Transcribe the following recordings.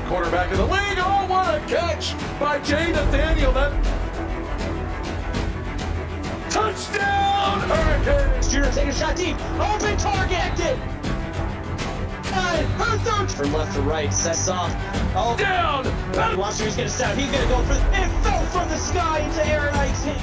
Quarterback of the league. Oh, what a catch by Jay Nathaniel. That touchdown, Hurricanes. Shooter take a shot deep. Open target. From left to right, sets off. Oh, Down. watch who's gonna step. He's gonna go for it. Fell from the sky into Aaron Icing.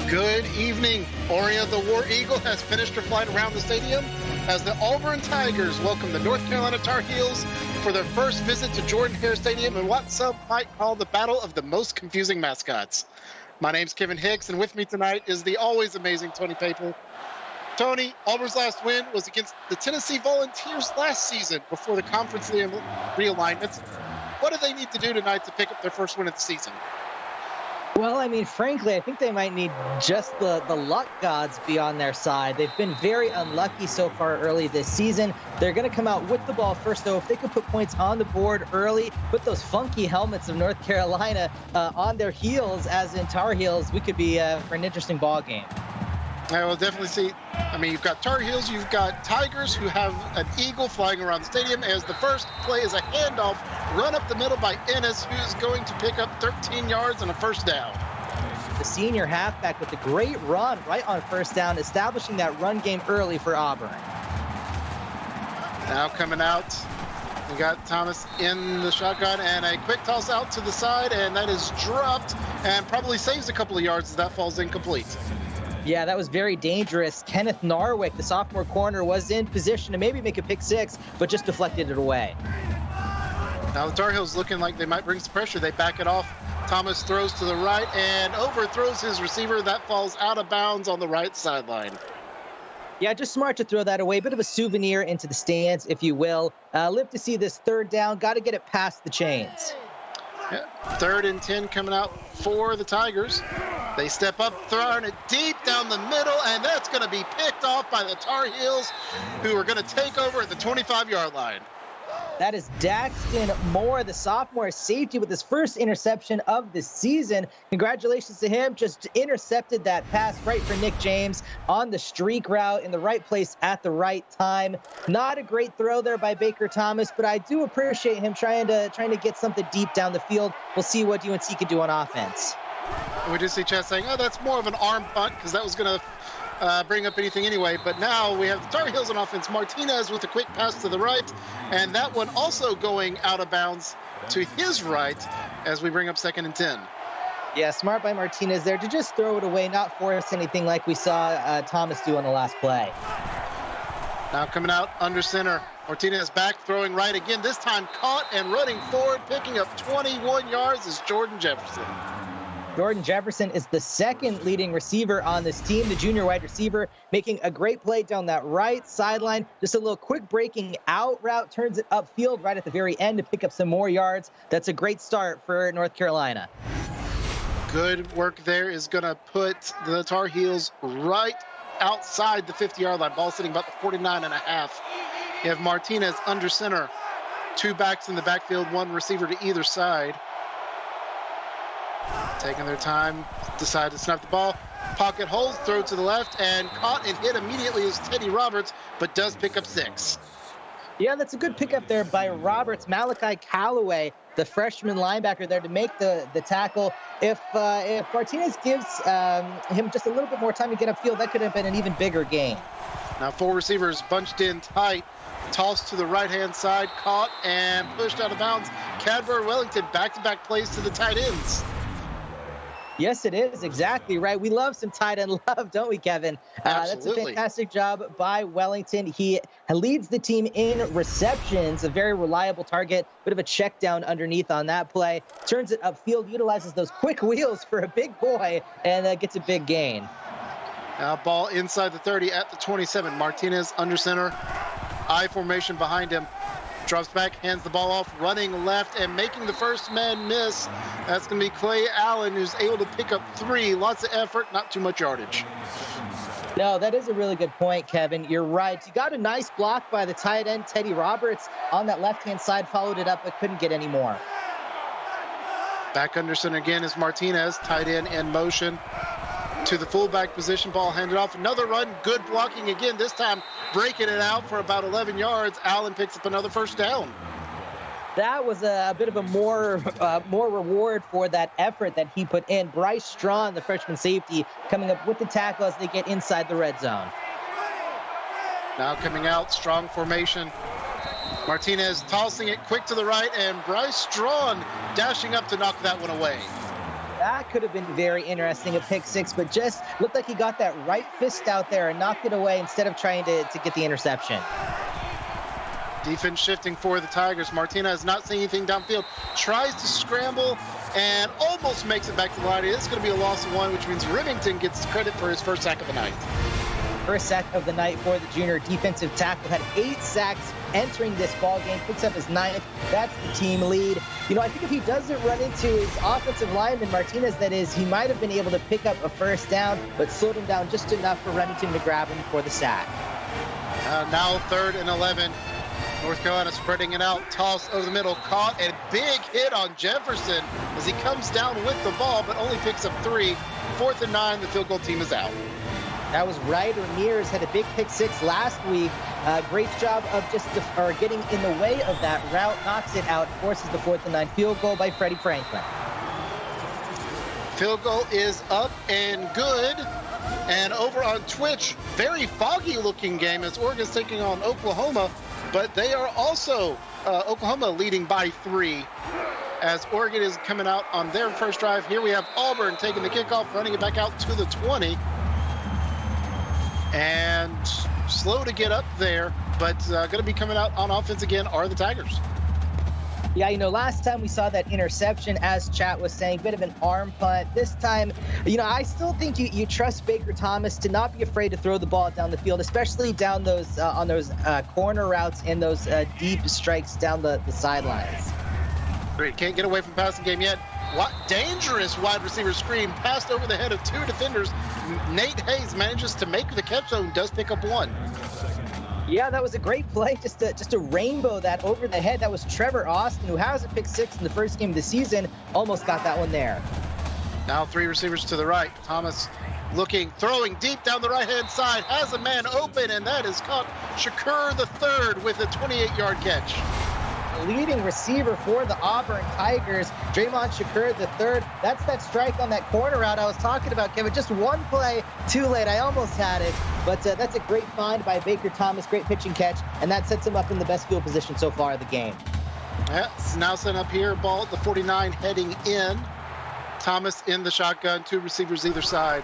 Good evening. Oria the War Eagle has finished her flight around the stadium as the AUBURN Tigers welcome the North Carolina Tar Heels for their first visit to Jordan-Hare Stadium in what some might call the battle of the most confusing mascots. My name's Kevin Hicks, and with me tonight is the always amazing Tony Paper. Tony, Auburn's last win was against the Tennessee Volunteers last season before the conference realignments. What do they need to do tonight to pick up their first win of the season? Well, I mean, frankly, I think they might need just the luck gods be on their side. They've been very unlucky so far early this season. They're going to come out with the ball first, though. If they could put points on the board early, put those funky helmets of North Carolina on their heels, as in Tar Heels, we could be for an interesting ball game. I will definitely see. I mean, you've got Tar Heels, you've got Tigers who have an eagle flying around the stadium as the first play is a handoff run up the middle by Ennis, who's going to pick up 13 yards and a first down. The senior halfback with a great run right on first down, establishing that run game early for Auburn. Now coming out, we got Thomas in the shotgun and a quick toss out to the side, and that is dropped and probably saves a couple of yards as that falls incomplete. Yeah, that was very dangerous. Kenneth Narwick, the sophomore corner, was in position to maybe make a pick six, but just deflected it away. Now the Tar Heels looking like they might bring some pressure. They back it off. Thomas throws to the right and overthrows his receiver. That falls out of bounds on the right sideline. Yeah, just smart to throw that away. Bit of a souvenir into the stands, if you will. Live to see this third down. Got to get it past the chains. Yeah, 3rd and 10 coming out for the Tigers. They step up, throwing it deep down the middle, and that's going to be picked off by the Tar Heels, who are going to take over at the 25-yard line. That is Daxton Moore, the sophomore safety, with his first interception of the season. Congratulations to him. Just intercepted that pass right for Nick James on the streak route in the right place at the right time. Not a great throw there by Baker Thomas, but I do appreciate him trying to get something deep down the field. We'll see what UNC can do on offense. We did see Chad saying, oh, that's more of an arm punt because that was going to bring up anything anyway. But now we have the Tar Heels on offense. Martinez with a quick pass to the right, and that one also going out of bounds to his right as we bring up 2nd and 10. Yeah, smart by Martinez there to just throw it away, not force anything like we saw Thomas do on the last play. Now coming out under center. Martinez back, throwing right again. This time caught and running forward, picking up 21 yards is Jordan Jefferson. Jordan Jefferson is the second leading receiver on this team, the junior wide receiver, making a great play down that right sideline. Just a little quick breaking out route, turns it upfield right at the very end to pick up some more yards. That's a great start for North Carolina. Good work there is going to put the Tar Heels right outside the 50-yard line. Ball sitting about the 49.5. You have Martinez under center. Two backs in the backfield, one receiver to either side. Taking their time, decide to snap the ball. Pocket holds, throw to the left, and caught and hit immediately is Teddy Roberts, but does pick up 6. Yeah, that's a good pickup there by Roberts. Malachi Callaway, the freshman linebacker there to make the tackle. If Martinez gives him just a little bit more time to get upfield, that could have been an even bigger gain. Now 4 receivers bunched in tight. Tossed to the right-hand side, caught and pushed out of bounds. Cadbury Wellington back-to-back plays to the tight ends. Yes, it is. Exactly right. We love some tight end love, don't we, Kevin? That's a fantastic job by Wellington. He leads the team in receptions, a very reliable target. Bit of a check down underneath on that play. Turns it upfield, utilizes those quick wheels for a big boy, and gets a big gain. Now ball inside the 30 at the 27. Martinez under center. I formation behind him. Drops back, hands the ball off, running left and making the first man miss. That's going to be Clay Allen, who's able to pick up 3. Lots of effort, not too much yardage. No, that is a really good point, Kevin. You're right. You got a nice block by the tight end, Teddy Roberts, on that left-hand side, followed it up, but couldn't get any more. Back under center again is Martinez, tight end in motion. To the fullback position, ball handed off. Another run, good blocking again, this time breaking it out for about 11 yards. Allen picks up another first down. That was a bit of a more reward for that effort that he put in. Bryce Strawn, the freshman safety, coming up with the tackle as they get inside the red zone. Now coming out, strong formation. Martinez tossing it quick to the right, and Bryce Strawn dashing up to knock that one away. That could have been very interesting, a pick 6, but just looked like he got that right fist out there and knocked it away instead of trying to get the interception. Defense shifting for the Tigers. Martinez not seeing anything downfield. Tries to scramble and almost makes it back to the line. It's going to be a loss of 1, which means Remington gets credit for his first sack of the night. First sack of the night for the junior defensive tackle. Had 8 sacks entering this ball game. Picks up his 9th. That's the team lead. You know, I think if he doesn't run into his offensive lineman, Martinez, that is, he might have been able to pick up a first down, but slowed him down just enough for Remington to grab him for the sack. Now 3rd and 11. North Carolina spreading it out. Toss over the middle. Caught and big hit on Jefferson as he comes down with the ball, but only picks up 3. 4th and 9. The field goal team is out. That was right. Ramirez had a big pick 6 last week. Great job of just getting in the way of that route. Knocks it out. Forces the 4th and 9 field goal by Freddie Franklin. Field goal is up and good. And over on Twitch, very foggy looking game as Oregon's taking on Oklahoma. But they are also, Oklahoma leading by 3 as Oregon is coming out on their first drive. Here we have Auburn taking the kickoff, running it back out to the 20. And slow to get up there, but going to be coming out on offense again are the Tigers. Yeah, you know, last time we saw that interception, as Chat was saying, bit of an arm punt. This time, you know, I still think you trust Baker Thomas to not be afraid to throw the ball down the field, especially down those on those corner routes and those deep strikes down the sidelines. Great, can't get away from passing game yet. What dangerous wide receiver screen passed over the head of 2 defenders. Nate Hayes manages to make the catch zone, does pick up 1. Yeah, that was a great play, just a rainbow that over the head. That was Trevor Austin, who has a pick 6 in the first game of the season, almost got that one there. Now 3 receivers to the right. Thomas looking, throwing deep down the right-hand side, has a man open, and that is caught. Shakur the 3rd with a 28-yard catch. Leading receiver for the Auburn Tigers, Draymond Shakur the 3rd. That's that strike on that corner route I was talking about, Kevin. Just one play too late. I almost had it, but that's a great find by Baker Thomas. Great pitching catch, and that sets him up in the best field position so far of the game. Yeah, it's now set up here. Ball at the 49 heading in. Thomas in the shotgun, 2 receivers either side.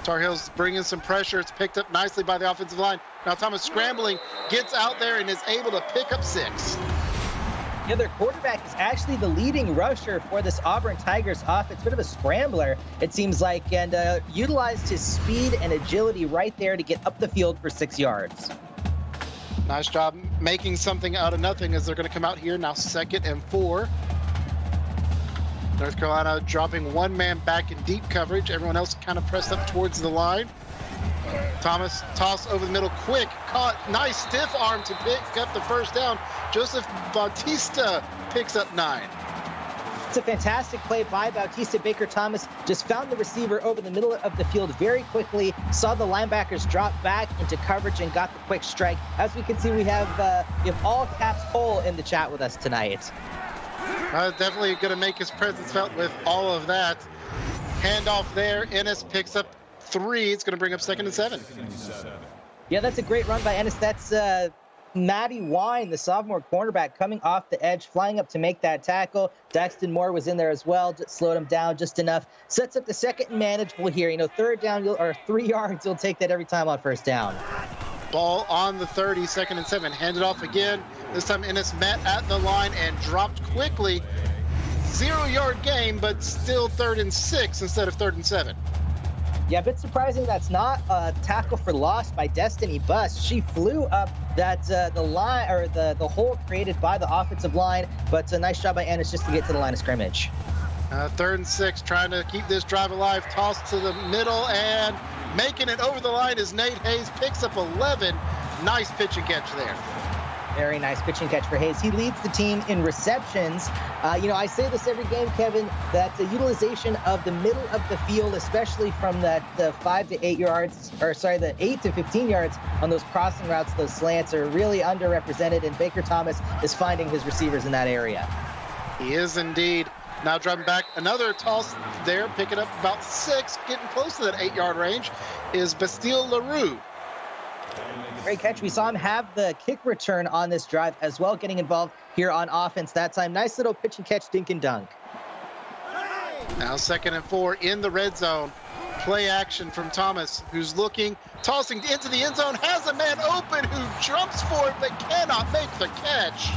Tar Heels bringing some pressure. It's picked up nicely by the offensive line. Now Thomas scrambling, gets out there and is able to pick up 6. Yeah, their quarterback is actually the leading rusher for this Auburn Tigers offense. Bit of a scrambler, it seems like, and utilized his speed and agility right there to get up the field for 6 yards. Nice job making something out of nothing as they're going to come out here now 2nd and 4. North Carolina dropping 1 man back in deep coverage. Everyone else kind of pressed up towards the line. Thomas toss over the middle, quick, caught, nice stiff arm to pick up the first down. Joseph Bautista picks up 9. It's a fantastic play by Bautista. Baker Thomas just found the receiver over the middle of the field very quickly, saw the linebackers drop back into coverage and got the quick strike. As we can see, we have all caps Cole in the chat with us tonight. Definitely going to make his presence felt with all of that. Handoff there. Ennis picks up 3. It's going to bring up 2nd and 7. Yeah, that's a great run by Ennis. That's Matty Wine, the sophomore cornerback, coming off the edge, flying up to make that tackle. Daxton Moore was in there as well, just slowed him down just enough. Sets up the second and manageable here. 3rd down or 3 yards, you'll take that every time on first down. Ball on the 30, 2nd and 7. Handed off again. This time Ennis met at the line and dropped quickly. 0-yard gain, but still 3rd and 6 instead of 3rd and 7. Yeah, a bit surprising that's not a tackle for loss by Destiny Bust. She flew up that the line or the hole created by the offensive line, but a nice job by Ennis just to get to the line of scrimmage. 3rd and 6, trying to keep this drive alive. Toss to the middle and making it over the line is Nate Hayes, picks up 11. Nice pitch and catch there. Very nice pitch and catch for Hayes. He leads the team in receptions. I say this every game, Kevin, that the utilization of the middle of the field, especially from the 5 to 8 yards, the 8 to 15 yards on those crossing routes, those slants are really underrepresented, and Baker Thomas is finding his receivers in that area. He is indeed. Now driving back, another toss there, picking up about 6, getting close to that 8-yard range, is Bastille LaRue. Great catch. We saw him have the kick return on this drive as well, getting involved here on offense that time. Nice little pitch and catch, dink and dunk. Now 2nd and 4 in the red zone. Play action from Thomas, who's looking, tossing into the end zone, has a man open who jumps for it but cannot make the catch.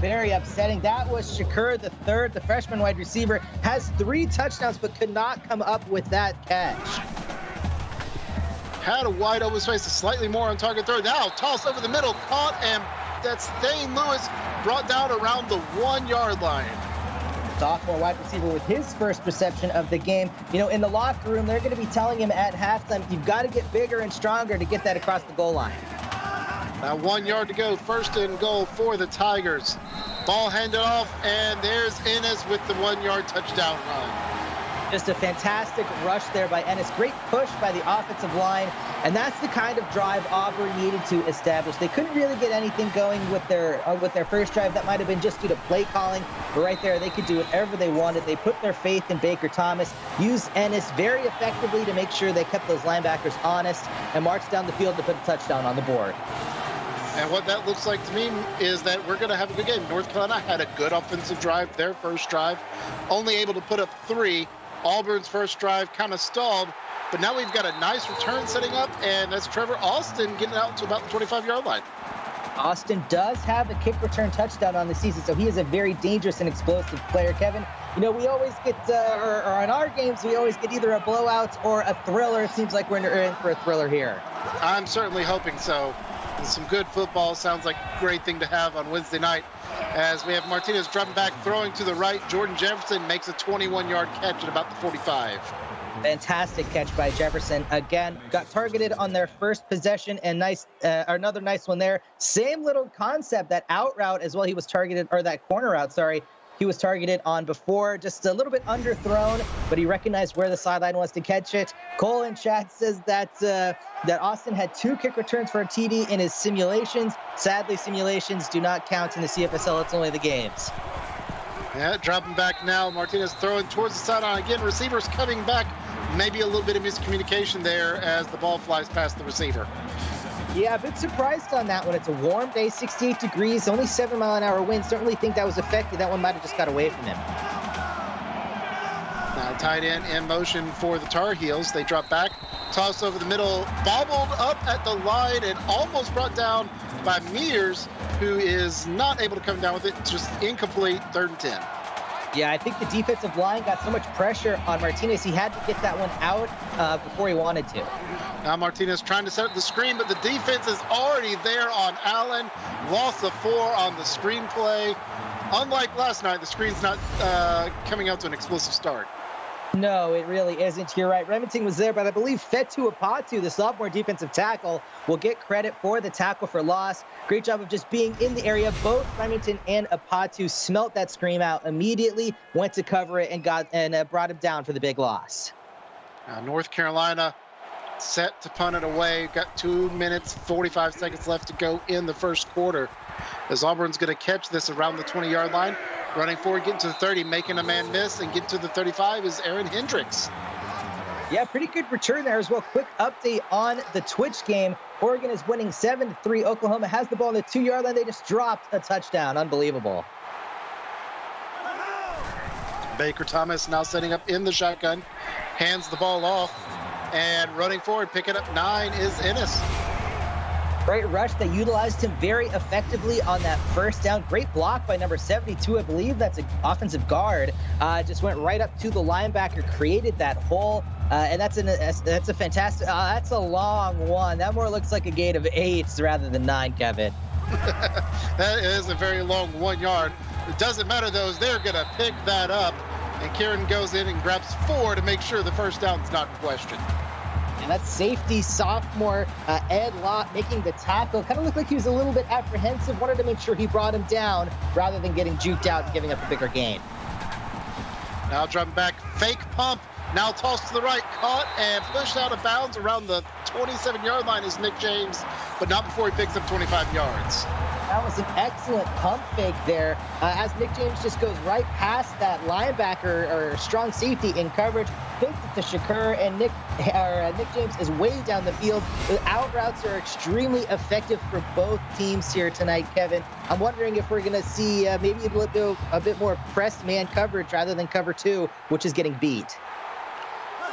Very upsetting. That was Shakur the third, the freshman wide receiver, has 3 touchdowns but could not come up with that catch. Had a wide open space, a slightly more on target throw. Now toss over the middle, caught, and that's Thane Lewis brought down around the 1-yard line. Sophomore wide receiver with his first reception of the game. In the locker room, they're going to be telling him at halftime, you've got to get bigger and stronger to get that across the goal line. Now 1 yard to go, 1st and goal for the Tigers. Ball handed off, and there's Ennis with the 1-yard touchdown run. Just a fantastic rush there by Ennis. Great push by the offensive line, and that's the kind of drive Auburn needed to establish. They couldn't really get anything going with their first drive. That might have been just due to play calling, but right there they could do whatever they wanted. They put their faith in Baker Thomas, used Ennis very effectively to make sure they kept those linebackers honest, and marched down the field to put a touchdown on the board. And what that looks like to me is that we're going to have a good game. North Carolina had a good offensive drive, their first drive, only able to put up 3. Auburn's first drive kind of stalled, but now we've got a nice return setting up, and that's Trevor Austin getting out to about the 25-yard line. Austin does have a kick return touchdown on the season, so he is a very dangerous and explosive player. Kevin, we always get, or in our games, we always get either a blowout or a thriller. It seems like we're in for a thriller here. I'm certainly hoping so. Some good football. Sounds like a great thing to have on Wednesday night. As we have Martinez dropping back, throwing to the right. Jordan Jefferson makes a 21-yard catch at about the 45. Fantastic catch by Jefferson. Again, got targeted on their first possession, and another nice one there. Same little concept, that out route as well. He was targeted, or that corner route, sorry. He was targeted on before, just a little bit underthrown, but he recognized where the sideline was to catch it. Cole in chat says that Austin had 2 kick returns for a TD in his simulations. Sadly, simulations do not count in the CFSL. It's only the games. Yeah, dropping back now. Martinez throwing towards the sideline again. Receivers coming back. Maybe a little bit of miscommunication there as the ball flies past the receiver. Yeah, a bit surprised on that one. It's a warm day, 68 degrees, only 7-mile-an-hour wind. Certainly think that was affected. That one might have just got away from him. Now tight end in motion for the Tar Heels. They drop back, toss over the middle, bobbled up at the line and almost brought down by Mears, who is not able to come down with it. Just incomplete, 3rd and 10. Yeah, I think the defensive line got so much pressure on Martinez, he had to get that one out before he wanted to. Now Martinez trying to set up the screen, but the defense is already there on Allen. Loss of 4 on the screen play. Unlike last night, the screen's not coming out to an explosive start. No, it really isn't. You're right. Remington was there, but I believe Fetu Apatu, the sophomore defensive tackle, will get credit for the tackle for loss. Great job of just being in the area. Both Remington and Apatu smelt that scream out immediately, went to cover it, and brought him down for the big loss. North Carolina set to punt it away. Got 2 minutes, 45 seconds left to go in the first quarter. As Auburn's going to catch this around the 20-yard line. Running forward, getting to the 30, making a man miss, and getting to the 35 is Aaron Hendricks. Yeah, pretty good return there as well. Quick update on the Twitch game. Oregon is winning 7-3. Oklahoma has the ball on the 2-yard line. They just dropped a touchdown. Unbelievable. Baker Thomas now setting up in the shotgun. Hands the ball off. And running forward, picking up 9 is Ennis. Great rush. They utilized him very effectively on that first down. Great block by number 72. I believe that's an offensive guard. Just went right up to the linebacker, created that hole. And that's a fantastic, that's a long one. That more looks like a gain of 8 rather than 9, Kevin. That is a very long 1 yard. It doesn't matter though, they're going to pick that up. And Kieran goes in and grabs 4 to make sure the first down's not in question. And that's safety sophomore Ed Lott making the tackle. Kind of looked like he was a little bit apprehensive. Wanted to make sure he brought him down rather than getting juked out and giving up a bigger gain. Now dropping back, fake pump. Now tossed to the right, caught and pushed out of bounds around the 27-yard line is Nick James, but not before he picks up 25 yards. That was an excellent pump fake there as Nick James just goes right past that linebacker or strong safety in coverage, faked it to Shakur, and Nick James is way down the field. The out routes are extremely effective for both teams here tonight, Kevin. I'm wondering if we're going to see maybe a bit more pressed man coverage rather than cover 2, which is getting beat.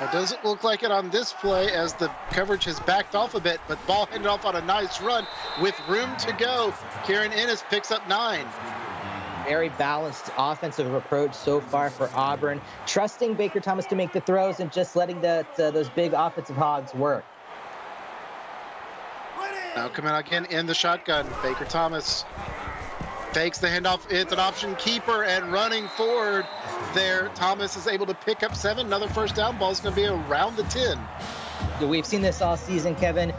It doesn't look like it on this play as the coverage has backed off a bit, but ball handed off on a nice run with room to go. Kieran Ennis picks up 9. Very balanced offensive approach so far for Auburn, trusting Baker Thomas to make the throws and just letting those big offensive hogs work. Now coming out again in the shotgun, Baker Thomas fakes the handoff. It's an option keeper and running forward there. Thomas is able to pick up 7. Another first down. Ball's going to be around the 10. We've seen this all season, Kevin.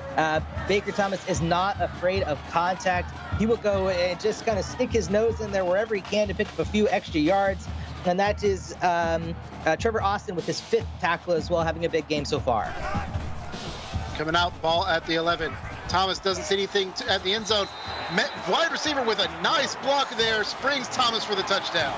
Baker Thomas is not afraid of contact. He will go and just kind of stick his nose in there wherever he can to pick up a few extra yards. And that is Trevor Austin with his 5th tackle as well, having a big game so far. Coming out, ball at the 11. Thomas doesn't see anything at the end zone. Wide receiver with a nice block there. Springs Thomas for the touchdown.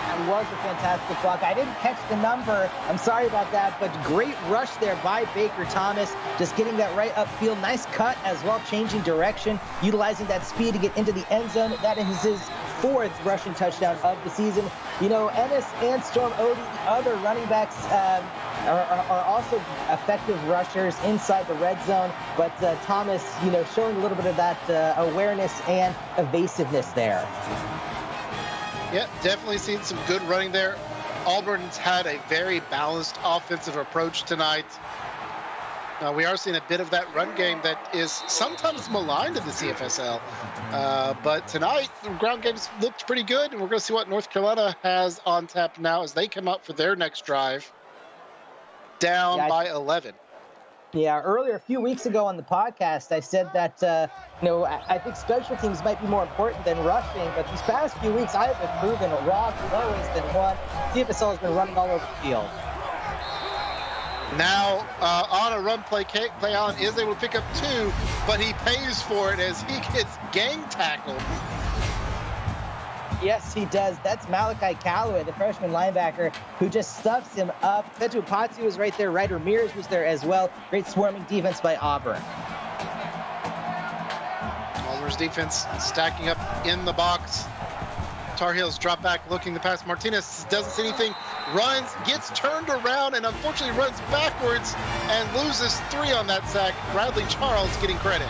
It was a fantastic block. I didn't catch the number. I'm sorry about that, but great rush there by Baker Thomas. Just getting that right upfield. Nice cut as well, changing direction, utilizing that speed to get into the end zone. That is his 4th rushing touchdown of the season. You know, Ennis and Storm Odie, the other running backs, are also effective rushers inside the red zone, but Thomas, showing a little bit of that awareness and evasiveness there. Yeah, definitely seen some good running there. Auburn's had a very balanced offensive approach tonight. We are seeing a bit of that run game that is sometimes maligned in the CFSL. But tonight, the ground games looked pretty good, and we're going to see what North Carolina has on tap now as they come out for their next drive. Down by 11. Yeah, earlier, a few weeks ago on the podcast, I said that, I think special teams might be more important than rushing, but these past few weeks, I have been proven wrong more ways than one. CFSL has been running all over the field. Now, on a run play, Allen is able to pick up 2, but he pays for it as he gets gang tackled. Yes, he does. That's Malachi Calloway, the freshman linebacker, who just stuffs him up. Fetu Apatu was right there. Ryder Ramirez was there as well. Great swarming defense by Auburn. Auburn's defense stacking up in the box. Tar Heels drop back looking to pass. Martinez doesn't see anything. Runs, gets turned around, and unfortunately runs backwards and loses 3 on that sack. Bradley Charles getting credit.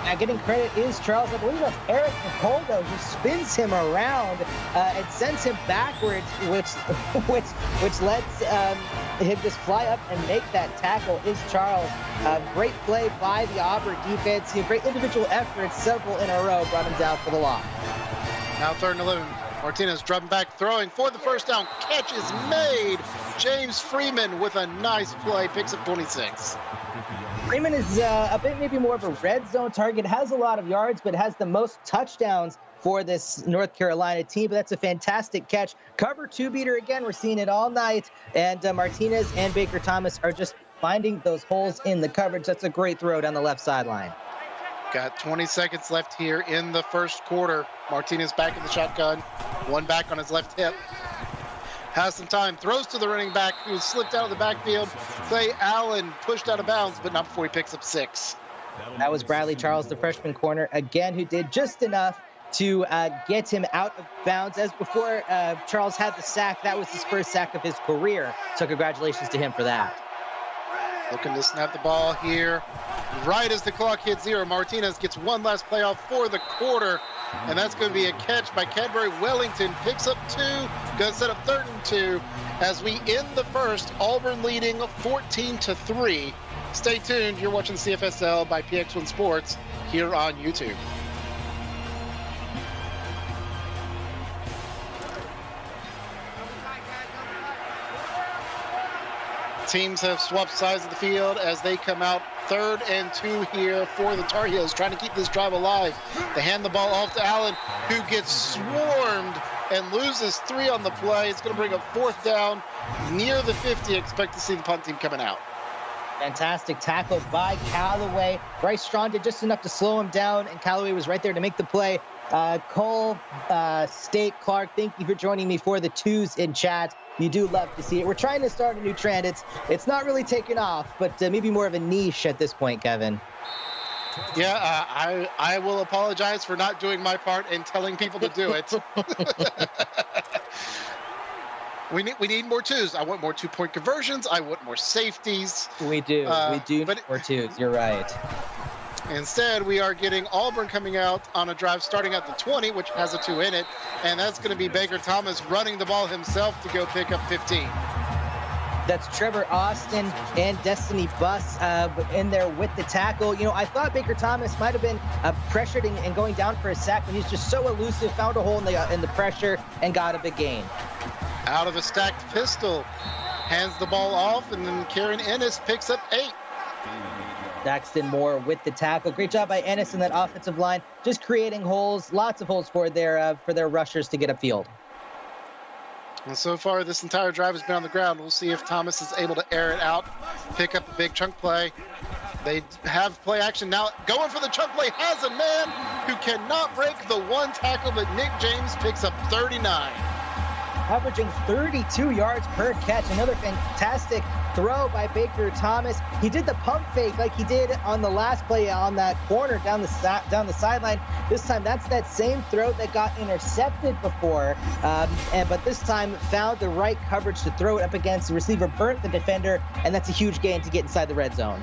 Now getting credit is Charles. I believe that's Eric Nicoldo who spins him around and sends him backwards, which lets him just fly up and make that tackle is Charles. Great play by the Auburn defense. Great individual efforts, several in a row, brought him down for the loss. Now 3rd and 11. Martinez dropping back, throwing for the first down. Catch is made James Freeman with a nice play, picks up 26. Freeman is a bit maybe more of a red zone target, has a lot of yards, but has the most touchdowns for this North Carolina team. But that's a fantastic catch. Cover 2 beater again. We're seeing it all night. And Martinez and Baker Thomas are just finding those holes in the coverage. That's a great throw down the left sideline. Got 20 seconds left here in the first quarter. Martinez back in the shotgun. One back on his left hip. Has some time, throws to the running back who slipped out of the backfield. Clay Allen pushed out of bounds, but not before he picks up 6. That was Bradley Charles, the freshman corner, again, who did just enough to get him out of bounds. As before Charles had the sack, that was his first sack of his career. So congratulations to him for that. Looking to snap the ball here. Right as the clock hits 0, Martinez gets one last playoff for the quarter. And that's going to be a catch by Cadbury Wellington. Picks up 2, going to set up 3rd and 2 as we end the first. Auburn leading 14-3. Stay tuned. You're watching CFSL by PX1 Sports here on YouTube. Teams have swapped sides of the field as they come out 3rd and 2 here for the Tar Heels, trying to keep this drive alive. They hand the ball off to Allen, who gets swarmed and loses 3 on the play. It's going to bring up 4th down near the 50. Expect to see the punt team coming out. Fantastic tackle by Callaway. Bryce Strong did just enough to slow him down, and Callaway was right there to make the play. Cole, State, Clark, thank you for joining me for the 2s in chat. You do love to see it. We're trying to start a new trend. It's not really taken off, but maybe more of a niche at this point, Kevin. Yeah, I will apologize for not doing my part and telling people to do it. We need more 2s. I want more 2-point conversions. I want more safeties. We do. We do need more 2s. You're right. Instead, we are getting Auburn coming out on a drive starting at the 20, which has a 2 in it. And that's going to be Baker Thomas running the ball himself to go pick up 15. That's Trevor Austin and Destiny Buss in there with the tackle. You know, I thought Baker Thomas might have been pressured and going down for a sack, but he's just so elusive, found a hole in the pressure, and got a big gain. Out of a stacked pistol, hands the ball off, and then Kieran Ennis picks up 8. Daxton Moore with the tackle. Great job by Ennis in that offensive line, just creating holes, lots of holes for their rushers to get upfield. And so far, this entire drive has been on the ground. We'll see if Thomas is able to air it out, pick up a big chunk play. They have play action now. Going for the chunk play, has a man who cannot break the 1 tackle, but Nick James picks up 39. Averaging 32 yards per catch. Another fantastic throw by Baker Thomas. He did the pump fake like he did on the last play on that corner down the sideline. This time, that's that same throw that got intercepted before, but this time found the right coverage to throw it up against the receiver, burnt the defender, and that's a huge gain to get inside the red zone.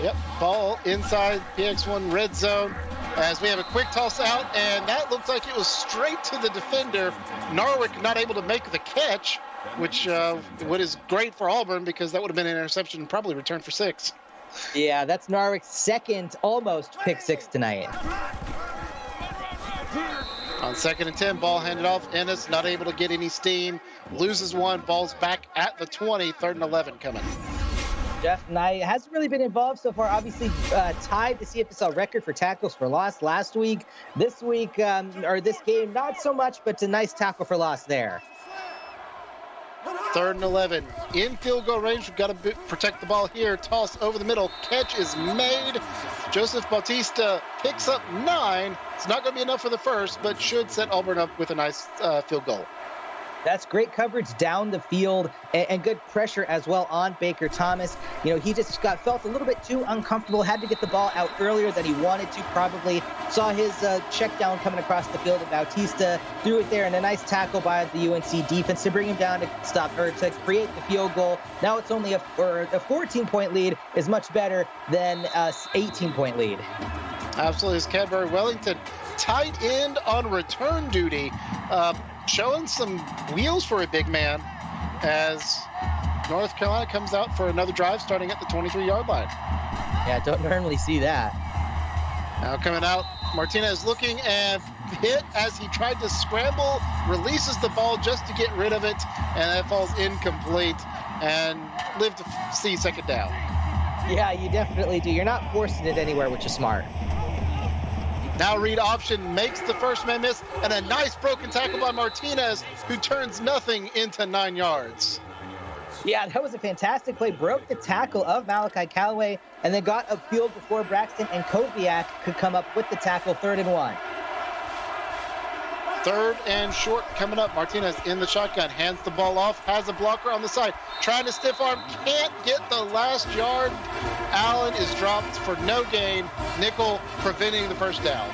Yep, ball inside PX1 red zone as we have a quick toss out, and that looked like it was straight to the defender. Narwick not able to make the catch, which what is great for Auburn because that would have been an interception and probably returned for 6. Yeah, that's Narwick's second almost pick 6 tonight. On 2nd and 10, ball handed off. Ennis not able to get any steam, loses 1, ball's back at the 20, 3rd and 11 coming. Jeff Knight hasn't really been involved so far. Obviously, tied the CFSL record for tackles for loss last week. This week, or this game, not so much, but a nice tackle for loss there. 3rd and 11. In field goal range, we've got to protect the ball here. Toss over the middle. Catch is made. Joseph Bautista picks up 9. It's not going to be enough for the first, but should set Auburn up with a nice field goal. That's great coverage down the field and good pressure as well on Baker Thomas. You know, he just felt a little bit too uncomfortable, had to get the ball out earlier than he wanted to probably. Saw his check down coming across the field, and Bautista threw it there, and a nice tackle by the UNC defense to bring him down to to create the field goal. Now it's only a 14-point lead is much better than a 18-point lead. Absolutely. It's Cadbury Wellington, tight end on return duty. Showing some wheels for a big man as North Carolina comes out for another drive starting at the 23-yard line. Yeah, don't normally see that. Now coming out, Martinez looking and hit as he tried to scramble, releases the ball just to get rid of it, and that falls incomplete. and live to see second down. Yeah, you definitely do. You're not forcing it anywhere, which is smart. Now read option makes the first man miss, and a nice broken tackle by Martinez, who turns nothing into 9 yards. Yeah, that was a fantastic play. Broke the tackle of Malachi Callaway and then got upfield before Braxton and Koviak could come up with the tackle. 3rd and 1. 3rd and short coming up. Martinez in the shotgun, hands the ball off, has a blocker on the side, trying to stiff arm, can't get the last yard. Allen is dropped for no gain. Nickel preventing the first down.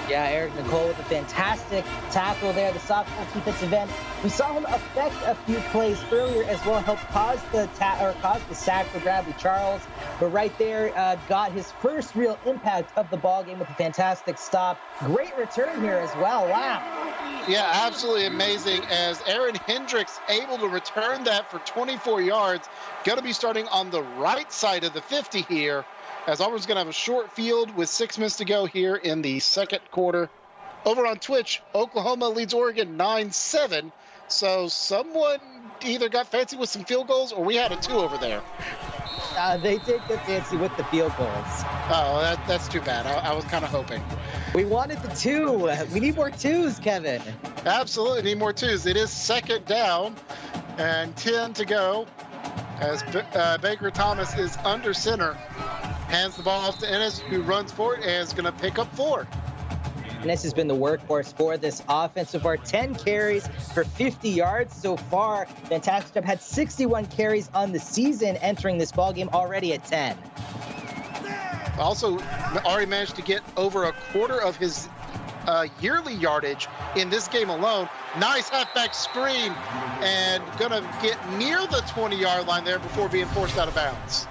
Yeah, Eric Nicole with a fantastic tackle there, the sophomore defensive end. We saw him affect a few plays earlier as well, help cause the sack for Bradley Charles. But right there, got his first real impact of the ball game with a fantastic stop. Great return here as well. Wow. Yeah, absolutely amazing, as Aaron Hendricks able to return that for 24 yards. Going to be starting on the right side of the 50 here, as Auburn's going to have a short field with 6 minutes to go here in the second quarter. Over on Twitch, Oklahoma leads Oregon 9-7. So someone either got fancy with some field goals or we had a 2 over there. They did get fancy with the field goals. Oh, that's too bad. I was kind of hoping. We wanted the 2. We need more 2s, Kevin. Absolutely need more 2s. It is second down and 10 to go, as Baker Thomas is under center. Hands the ball off to Ennis, who runs for it and is going to pick up 4. Ennis has been the workhorse for this offense so far. 10 carries for 50 yards so far. Fantastic job. Had 61 carries on the season entering this ballgame, already at 10. Also, already managed to get over a quarter of his yearly yardage in this game alone. Nice halfback screen, and going to get near the 20-yard line there before being forced out of bounds.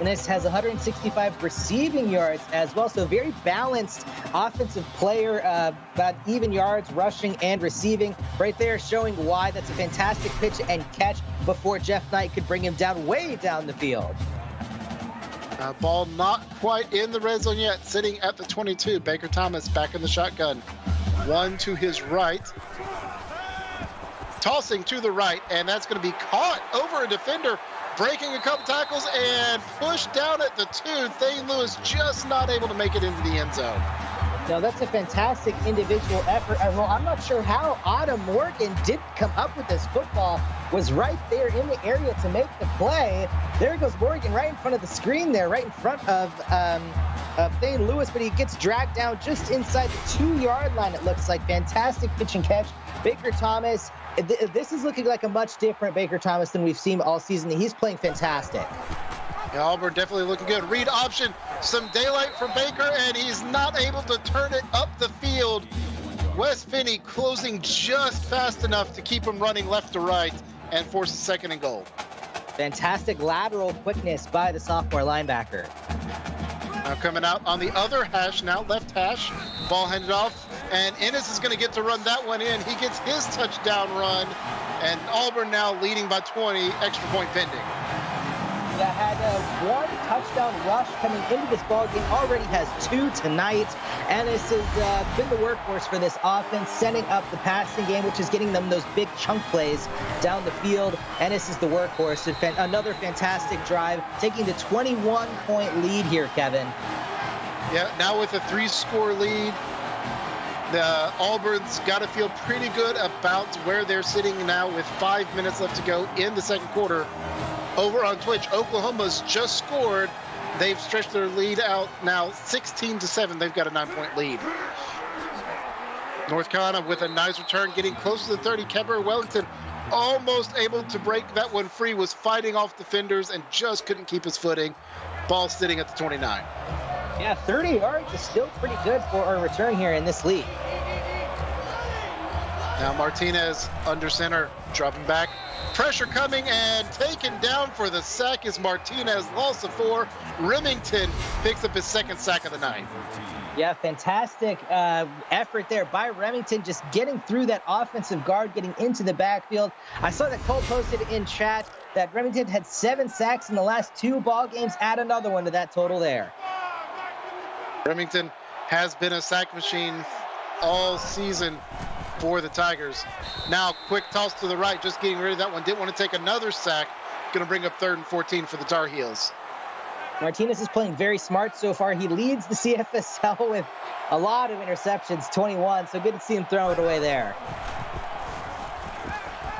Ennis has 165 receiving yards as well, so very balanced offensive player, about even yards rushing and receiving. Right there showing why that's a fantastic pitch and catch before Jeff Knight could bring him down, way down the field. Ball not quite in the red zone yet, sitting at the 22. Baker Thomas back in the shotgun. 1 to his right. Tossing to the right, and that's going to be caught over a defender, breaking a couple tackles and pushed down at the 2. Thane Lewis just not able to make it into the end zone. Now, that's a fantastic individual effort. Well, I'm not sure how Otto Morgan did come up with this football. Was right there in the area to make the play. There goes Morgan right in front of the screen there, right in front of Thane Lewis, but he gets dragged down just inside the 2-yard line, it looks like. Fantastic pitch and catch. Baker Thomas, this is looking like a much different Baker Thomas than we've seen all season. He's playing fantastic. Yeah, Auburn definitely looking good. Read option, some daylight for Baker, and he's not able to turn it up the field. Wes Finney closing just fast enough to keep him running left to right and force a 2nd and goal. Fantastic lateral quickness by the sophomore linebacker. Now coming out on the other hash, now left hash, ball handed off, and Ennis is going to get to run that one in. He gets his touchdown run, and Auburn now leading by 20, extra point pending. That had 1 touchdown rush coming into this ballgame, already has 2 tonight. Ennis has been the workhorse for this offense, setting up the passing game, which is getting them those big chunk plays down the field. Ennis is the workhorse. Another fantastic drive, taking the 21-point lead here, Kevin. Yeah, now with a 3-score lead, the Auburn's got to feel pretty good about where they're sitting now with 5 minutes left to go in the second quarter. Over on Twitch, Oklahoma's just scored. They've stretched their lead out now 16-7. They've got a 9-point lead. North Carolina with a nice return, getting close to the 30. Kemper Wellington almost able to break that one free, was fighting off defenders and just couldn't keep his footing. Ball sitting at the 29. Yeah, 30 yards is still pretty good for a return here in this league. Now Martinez under center, dropping back. Pressure coming and taken down for the sack is Martinez. Loss of 4. Remington picks up his 2nd sack of the night. Yeah, fantastic effort there by Remington, just getting through that offensive guard, getting into the backfield. I saw that Cole posted in chat that Remington had 7 sacks in the last 2 ball games. Add another one to that total there. Remington has been a sack machine all season for the Tigers. Now quick toss to the right, just getting rid of that one. Didn't want to take another sack. going to bring up 3rd and 14 for the Tar Heels. Martinez is playing very smart so far. He leads the CFSL with a lot of interceptions, 21, so good to see him throw it away there.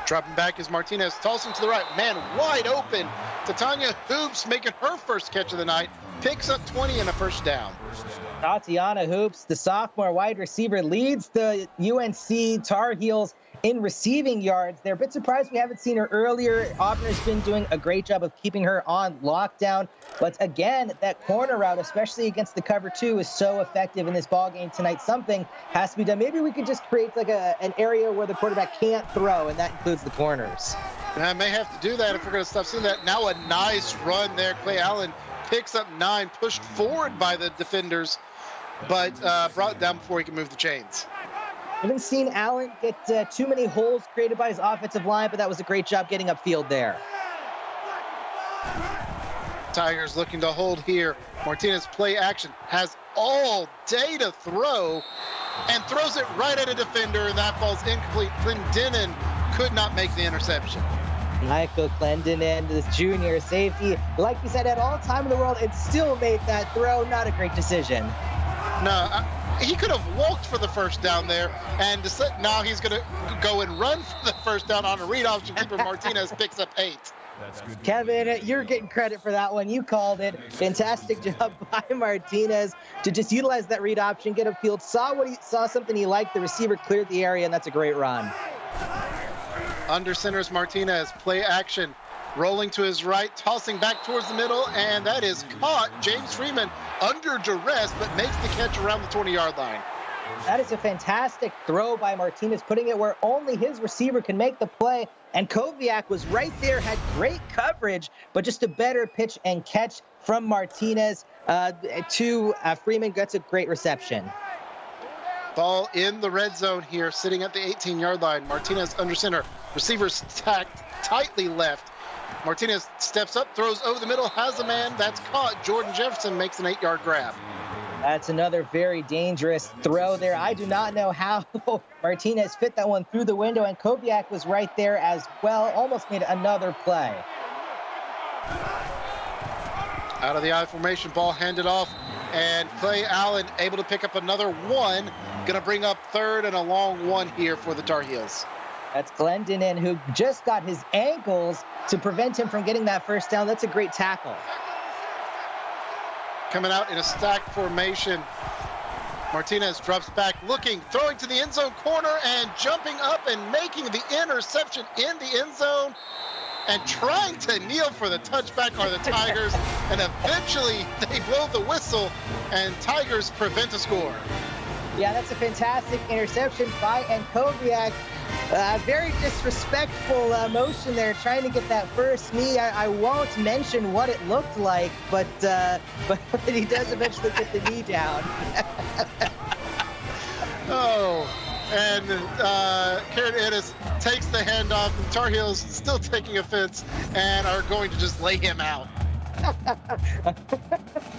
Dropping back is Martinez, tossing to the right. Man, wide open. Titania Hoops making her first catch of the night. Picks up 20 and a first down. Tatiana Hoops, the sophomore wide receiver, leads the UNC Tar Heels in receiving yards. They're a bit surprised we haven't seen her earlier. Auburn has been doing a great job of keeping her on lockdown. But again, that corner route, especially against the cover 2, is so effective in this ball game tonight. Something has to be done. Maybe we could just create like an area where the quarterback can't throw, and that includes the corners. And I may have to do that if we're going to stop seeing that. Now a nice run there. Clay Allen picks up 9, pushed forward by the defenders, but brought it down before he can move the chains. Haven't seen Allen get too many holes created by his offensive line, but that was a great job getting upfield there. Tigers looking to hold here. Martinez play action, has all day to throw, and throws it right at a defender, and that falls incomplete. Clendenin could not make the interception. Michael Clendenin, this junior safety, like you said, had all time in the world and still made that throw. Not a great decision. No, he could have walked for the first down there, and now he's going to go and run for the first down on a read option. Keeper Martinez picks up 8. Kevin, you're getting credit for that one. You called it. Fantastic job by Martinez to just utilize that read option, get upfield, saw something he liked. The receiver cleared the area, and that's a great run. Under centers Martinez, play action, rolling to his right, tossing back towards the middle, and that is caught. James Freeman under duress, but makes the catch around the 20-yard line. That is a fantastic throw by Martinez, putting it where only his receiver can make the play. And Koviak was right there, had great coverage, but just a better pitch and catch from Martinez to Freeman. Gets a great reception. Ball in the red zone here, sitting at the 18-yard line. Martinez under center. Receivers stacked tightly left. Martinez steps up, throws over the middle, has a man. That's caught. Jordan Jefferson makes an 8-yard grab. That's another very dangerous throw there. I do not know how Martinez fit that one through the window, and Koviak was right there as well. Almost made another play. Out of the I formation, ball handed off, and Clay Allen able to pick up another 1. Going to bring up 3rd and a long 1 here for the Tar Heels. That's Clendenin, who just got his ankles to prevent him from getting that first down. That's a great tackle. Coming out in a stacked formation. Martinez drops back, looking, throwing to the end zone corner, and jumping up and making the interception in the end zone. And trying to kneel for the touchback are the Tigers. And eventually they blow the whistle, and Tigers prevent a score. Yeah, that's a fantastic interception by Koviak. Very disrespectful motion there, trying to get that first knee. I won't mention what it looked like, but he does eventually get the knee down. Oh, and Karen Ennis takes the handoff. The Tar Heels still taking offense and are going to just lay him out.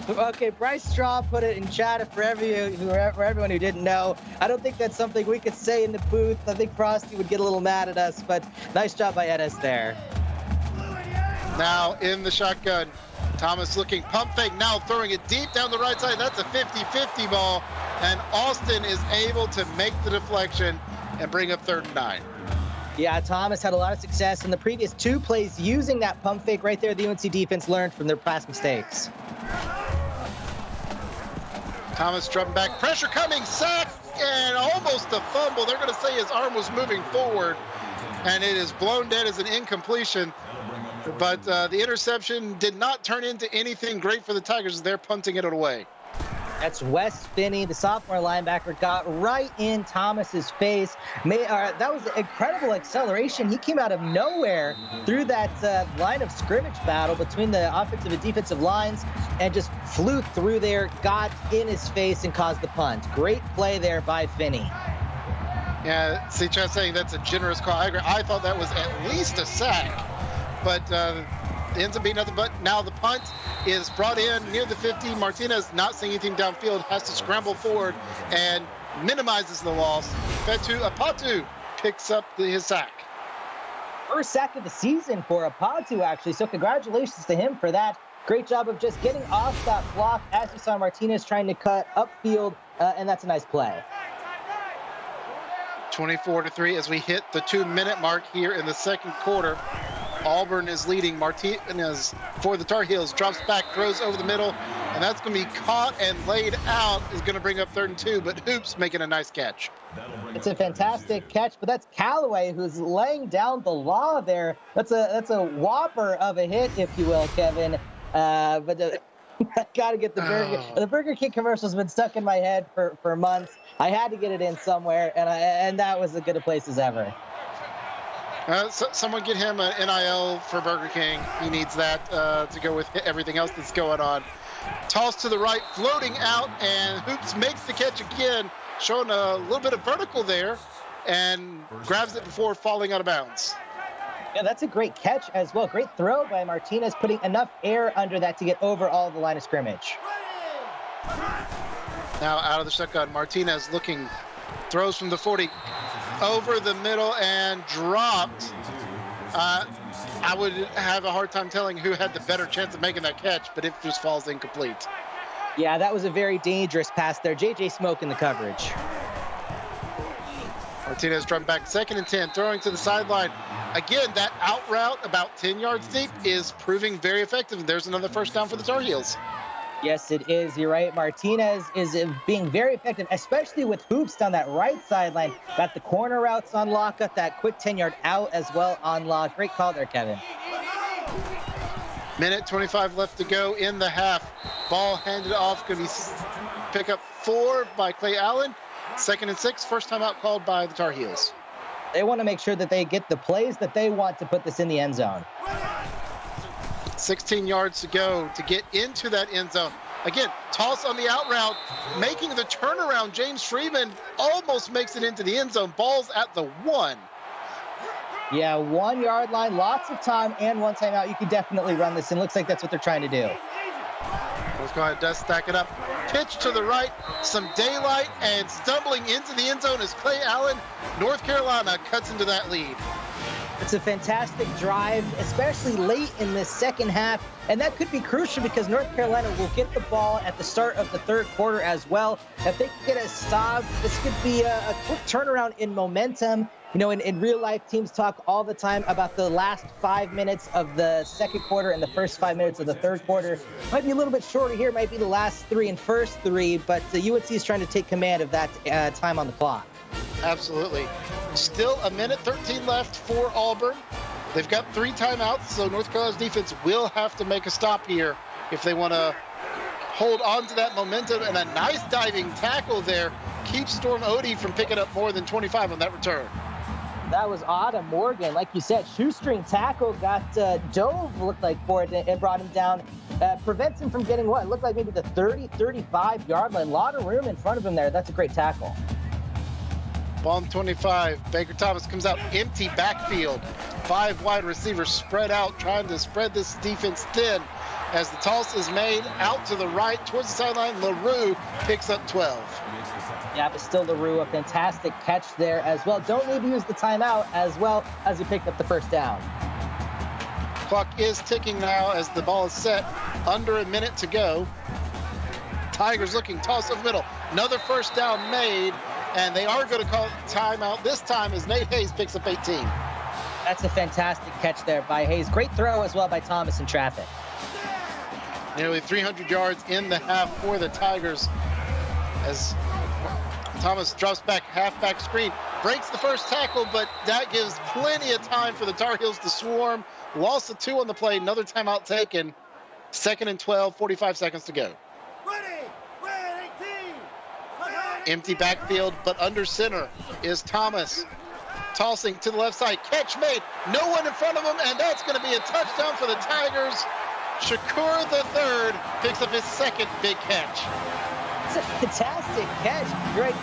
Okay, Bryce Straw put it in chat for everyone who didn't know. I don't think that's something we could say in the booth. I think Frosty would get a little mad at us, but nice job by Ennis there. Now in the shotgun, Thomas looking, pump fake, now throwing it deep down the right side. That's a 50-50 ball, and Austin is able to make the deflection and bring up 3rd and 9. Yeah, Thomas had a lot of success in the previous 2 plays using that pump fake right there. The UNC defense learned from their past mistakes. Thomas dropping back, pressure coming, sack, and almost a fumble. They're going to say his arm was moving forward, and it is blown dead as an incompletion. But the interception did not turn into anything great for the Tigers as they're punting it away. That's Wes Finney, the sophomore linebacker, got right in Thomas's face. That was incredible acceleration. He came out of nowhere through that line of scrimmage battle between the offensive and defensive lines and just flew through there, got in his face, and caused the punt. Great play there by Finney. Yeah, see, Chad's saying that's a generous call. I agree. I thought that was at least a sack, but it ends up being nothing but. Now the punt is brought in near the 50. Martinez not seeing anything downfield, has to scramble forward and minimizes the loss. Fetu Apatu picks up his sack. First sack of the season for Apatu, actually. So congratulations to him for that. Great job of just getting off that block as you saw Martinez trying to cut upfield, and that's a nice play. 24-3 as we hit the 2-minute mark here in the second quarter. Auburn is leading. Martinez for the Tar Heels drops back, throws over the middle, and that's going to be caught and laid out. Is going to bring up 3rd and 2, but Hoops making a nice catch. It's a fantastic catch, but that's Callaway who's laying down the law there. That's a whopper of a hit, if you will, Kevin. But got to get the Burger. The Burger King commercial's been stuck in my head for months. I had to get it in somewhere, and that was as good a place as ever. Someone get him an NIL for Burger King. He needs that to go with everything else that's going on. Toss to the right, floating out, and Hoops makes the catch again, showing a little bit of vertical there, and grabs it before falling out of bounds. Yeah, that's a great catch as well. Great throw by Martinez, putting enough air under that to get over all the line of scrimmage. Now out of the shotgun, Martinez looking, throws from the 40, over the middle and dropped. I would have a hard time telling who had the better chance of making that catch, but it just falls incomplete. Yeah, that was a very dangerous pass there. J.J. Smoke in the coverage. Martinez dropped back, 2nd and 10, throwing to the sideline. Again, that out route about 10 yards deep is proving very effective. There's another first down for the Tar Heels. Yes, it is. You're right. Martinez is being very effective, especially with Hoops down that right sideline. Got the corner routes on lock, got that quick 10-yard out as well on lock. Great call there, Kevin. Minute 25 left to go in the half. Ball handed off. Going to be pick up 4 by Clay Allen. 2nd and 6. First time out called by the Tar Heels. They want to make sure that they get the plays that they want to put this in the end zone. 16 yards to go to get into that end zone. Again, toss on the out route, making the turnaround. James Freeman almost makes it into the end zone. Ball's at the 1. Yeah, 1 yard line, lots of time, and 1 timeout. You could definitely run this, and looks like that's what they're trying to do. Let's go ahead, does stack it up. Pitch to the right, some daylight, and stumbling into the end zone is Clay Allen. North Carolina cuts into that lead. It's a fantastic drive, especially late in this second half, and that could be crucial because North Carolina will get the ball at the start of the third quarter as well. If they can get a stop, this could be a quick turnaround in momentum. You know, in real life, teams talk all the time about the last 5 minutes of the second quarter and the first 5 minutes of the third quarter. Might be a little bit shorter here, might be the last 3 and first 3, but UNC is trying to take command of that time on the clock. Absolutely. Still a minute 13 left for Auburn. They've got 3 timeouts, so North Carolina's defense will have to make a stop here if they want to hold on to that momentum. And a nice diving tackle there keeps Storm Odie from picking up more than 25 on that return. That was Autumn Morgan. Like you said, shoestring tackle, got dove, looked like, for it and brought him down. Prevents him from getting what? It looked like maybe the 30, 35-yard line. A lot of room in front of him there. That's a great tackle. Ball 25. Baker Thomas comes out empty backfield. 5 wide receivers spread out, trying to spread this defense thin. As the toss is made out to the right towards the sideline, LaRue picks up 12. Yeah, but still LaRue, a fantastic catch there as well. Don't need to use the timeout as well as he picked up the first down. Clock is ticking now as the ball is set. Under a minute to go. Tigers looking, toss over the middle. Another first down made, and they are going to call timeout this time as Nate Hayes picks up 18. That's a fantastic catch there by Hayes. Great throw as well by Thomas in traffic. Nearly 300 yards in the half for the Tigers as Thomas drops back, halfback screen, breaks the first tackle, but that gives plenty of time for the Tar Heels to swarm. Loss of 2 on the play, another timeout taken. 2nd and 12, 45 seconds to go. Empty backfield, but under center is Thomas. Tossing to the left side, catch made, no one in front of him, and that's going to be a touchdown for the Tigers. Shakur III picks up his 2nd big catch. It's a fantastic catch. Right,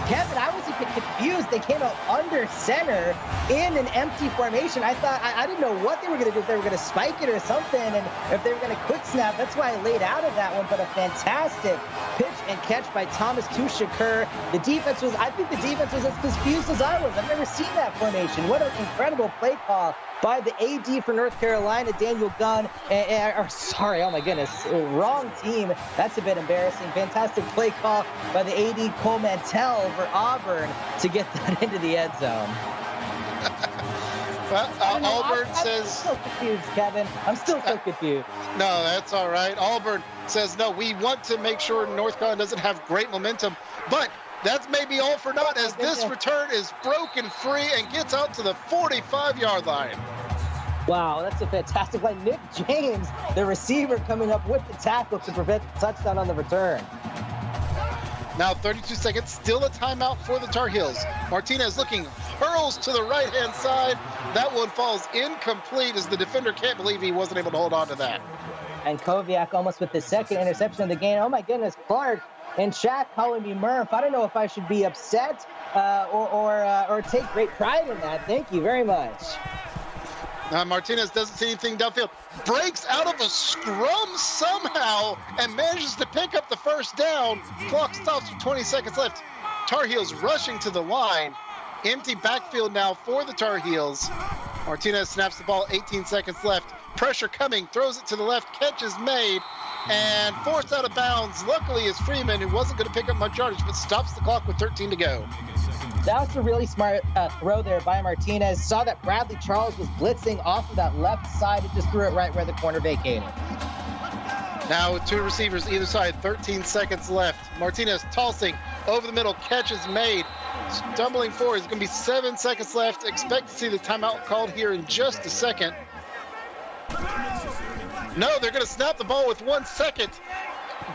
Kevin, I was a bit confused. They came out under center in an empty formation. I thought, I didn't know what they were going to do, if they were going to spike it or something, and if they were going to quick snap. That's why I laid out of that one, but a fantastic pitch and catch by Thomas to Shakur. I think the defense was as confused as I was. I've never seen that formation. What an incredible play call by the AD for North Carolina, Daniel Gunn. Oh my goodness, wrong team. That's a bit embarrassing. Fantastic play call by the AD Cole Mantell for Auburn to get that into the end zone. Well, Auburn says... I'm still confused, Kevin. I'm still so confused. No, that's all right. Auburn says, no, we want to make sure North Carolina doesn't have great momentum. But that's maybe all for naught as this return is broken free and gets out to the 45-yard line. Wow, that's a fantastic play. Nick James, the receiver, coming up with the tackle to prevent the touchdown on the return. Now 32 seconds, still a timeout for the Tar Heels. Martinez looking, hurls to the right-hand side. That one falls incomplete as the defender can't believe he wasn't able to hold on to that. And Koviak almost with the second interception of the game. Oh my goodness, Clark and Shaq calling me Murph. I don't know if I should be upset or take great pride in that. Thank you very much. Now Martinez doesn't see anything downfield. Breaks out of a scrum somehow and manages to pick up the first down. Clock stops with 20 seconds left. Tar Heels rushing to the line. Empty backfield now for the Tar Heels. Martinez snaps the ball, 18 seconds left. Pressure coming, throws it to the left, catch is made, and forced out of bounds. Luckily, is Freeman, who wasn't going to pick up much yardage, but stops the clock with 13 to go. That was a really smart throw there by Martinez. Saw that Bradley Charles was blitzing off of that left side and just threw it right where the corner vacated. Now with two receivers either side, 13 seconds left. Martinez tossing over the middle, catch is made. Stumbling forward, it's going to be 7 seconds left. Expect to see the timeout called here in just a second. No, they're going to snap the ball with 1 second.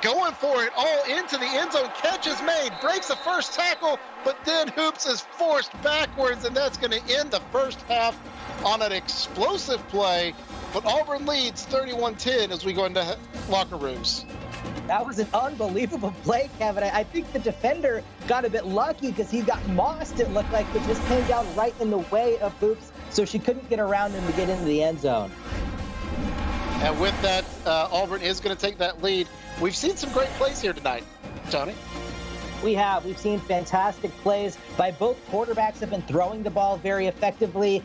Going for it all into the end zone. Catch is made. Breaks the first tackle, but then Hoops is forced backwards, and that's going to end the first half on an explosive play. But Auburn leads 31-10 as we go into locker rooms. That was an unbelievable play, Kevin. I think the defender got a bit lucky because he got mossed, it looked like, but just came down right in the way of Hoops, so she couldn't get around him to get into the end zone. And with that, Auburn is going to take that lead. We've seen some great plays here tonight, Tony. We've seen fantastic plays by both quarterbacks have been throwing the ball very effectively.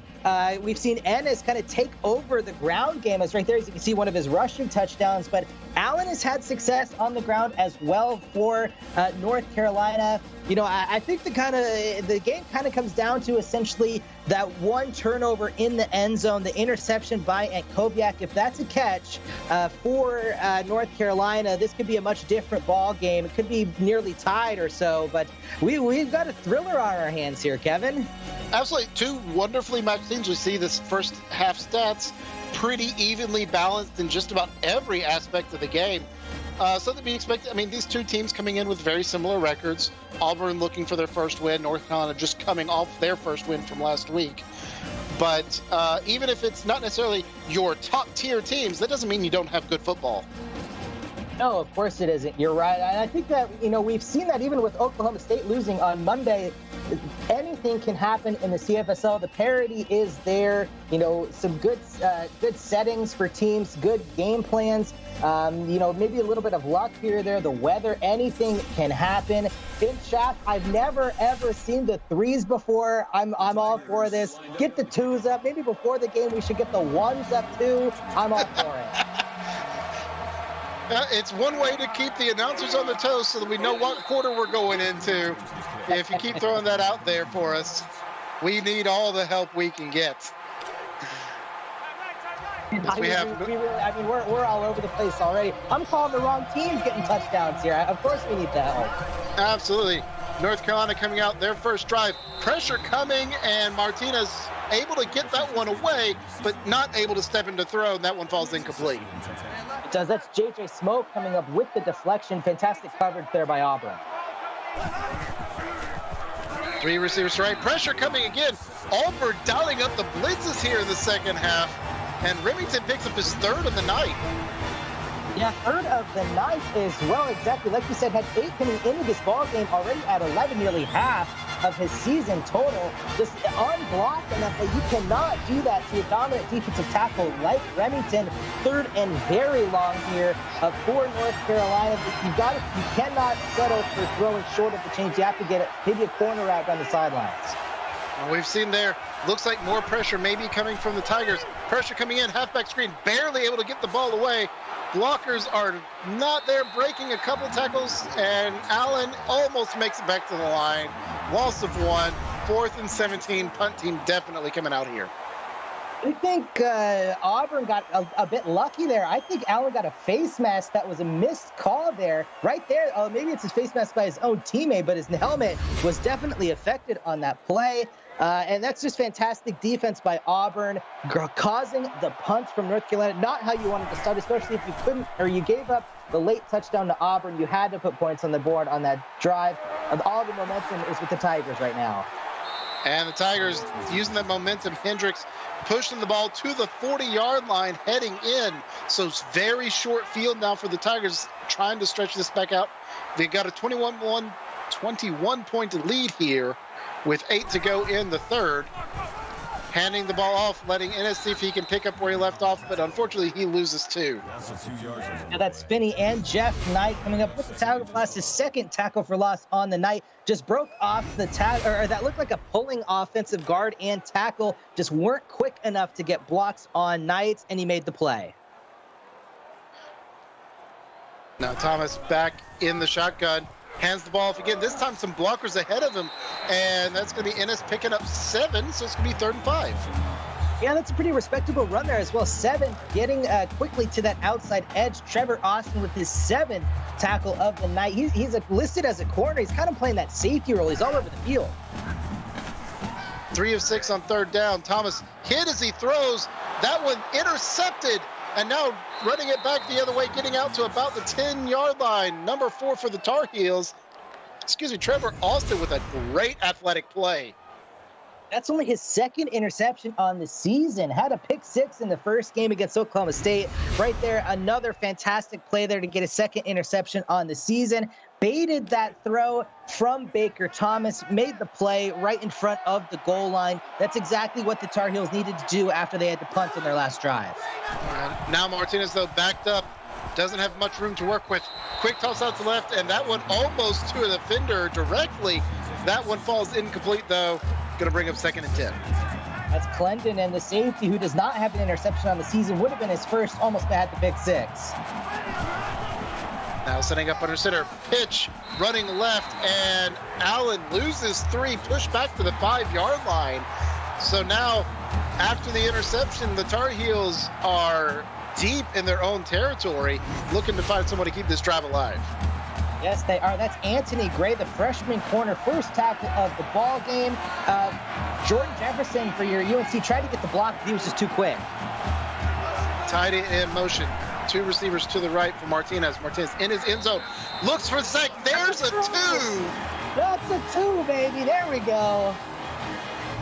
We've seen Ennis kind of take over the ground game. As right there, as you can see, one of his rushing touchdowns. But Allen has had success on the ground as well for North Carolina. You know, I think the game kind of comes down to essentially that one turnover in the end zone, the interception by Koviak. If that's a catch for North Carolina, this could be a much different ball game. It could be nearly tied or so, but we've got a thriller on our hands here, Kevin. Absolutely. Two wonderfully matched teams. We see this first half stats pretty evenly balanced in just about every aspect of the game. So to be expected, I mean, these two teams coming in with very similar records. Auburn looking for their first win, North Carolina just coming off their first win from last week. But even if it's not necessarily your top tier teams, that doesn't mean you don't have good football. No, of course it isn't. You're right. And I think that, we've seen that even with Oklahoma State losing on Monday. Anything can happen in the CFSL. The parity is there. Some good settings for teams, good game plans. Maybe a little bit of luck here or there. The weather, anything can happen. In chat, I've never ever seen the threes before. I'm all for this. Get the twos up. Maybe before the game we should get the ones up too. I'm all for it. It's one way to keep the announcers on their toes so that we know what quarter we're going into. If you keep throwing that out there for us, we need all the help we can get. We're all over the place already. I'm calling the wrong teams getting touchdowns here. Of course we need the help. Absolutely. North Carolina coming out their first drive. Pressure coming, and Martinez able to get that one away, but not able to step into throw, and that one falls incomplete. It does. That's J.J. Smoke coming up with the deflection. Fantastic coverage there by Auburn. Three receivers to right. Pressure coming again. Auburn dialing up the blitzes here in the second half, and Remington picks up his third of the night. Yeah, third of the night as well, exactly. Like you said, had 8 coming into this ball game, already at 11, nearly half of his season total. Just unblocked enough that you cannot do that to a dominant defensive tackle like Remington. Third and very long here for North Carolina. You cannot settle for throwing short of the chains. You have to get maybe a corner out down the sidelines. We've seen there, looks like more pressure maybe coming from the Tigers. Pressure coming in, halfback screen, barely able to get the ball away. Blockers are not there, breaking a couple tackles, and Allen almost makes it back to the line. Loss of 1, 4th and 17, punt team definitely coming out here. I think Auburn got a bit lucky there. I think Allen got a face mask that was a missed call there. Right there, maybe it's his face mask by his own teammate, but his helmet was definitely affected on that play. And that's just fantastic defense by Auburn, causing the punts from North Carolina. Not how you wanted to start, especially if you couldn't, or you gave up the late touchdown to Auburn. You had to put points on the board on that drive. All the momentum is with the Tigers right now. And the Tigers using that momentum. Hendricks pushing the ball to the 40-yard line, heading in. So it's very short field now for the Tigers, trying to stretch this back out. They got a 21-point lead here with 8 to go in the third. Handing the ball off, letting Ennis see if he can pick up where he left off, but unfortunately he loses 2. Now that's Finney and Jeff Knight coming up with the tackle for loss. His second tackle for loss on the night. Just broke off the tackle, or that looked like a pulling offensive guard and tackle. Just weren't quick enough to get blocks on Knight, and he made the play. Now Thomas back in the shotgun. Hands the ball off again. This time some blockers ahead of him. And that's going to be Ennis picking up 7, so it's going to be 3rd and 5. Yeah, that's a pretty respectable run there as well. 7, getting quickly to that outside edge. Trevor Austin with his 7th tackle of the night. He's listed as a corner. He's kind of playing that safety role. He's all over the field. 3 of 6 on 3rd down. Thomas hit as he throws. That one intercepted. And now running it back the other way, getting out to about the 10-yard line. Number 4 for the Tar Heels. Trevor Austin with a great athletic play. That's only his 2nd interception on the season. Had a pick 6 in the first game against Oklahoma State. Right there, another fantastic play there to get a 2nd interception on the season. Baited that throw from Baker Thomas, made the play right in front of the goal line. That's exactly what the Tar Heels needed to do after they had to punt on their last drive. Now Martinez, though, backed up. Doesn't have much room to work with. Quick toss out to left, and that one almost to a defender directly. That one falls incomplete, though. Going to bring up 2nd and 10. That's Clendon, and the safety, who does not have an interception on the season, would have been his first, almost had the pick 6. Now setting up under center, pitch, running left, and Allen loses 3, pushed back to the 5-yard line. So now, after the interception, the Tar Heels are deep in their own territory, looking to find someone to keep this drive alive. Yes, they are. That's Anthony Gray, the freshman corner, first tackle of the ball game. Jordan Jefferson for your UNC tried to get the block, but he was just too quick. Tied in motion. 2 receivers to the right for Martinez. Martinez in his end zone. Looks for the sack. There's a 2. That's a 2, baby. There we go.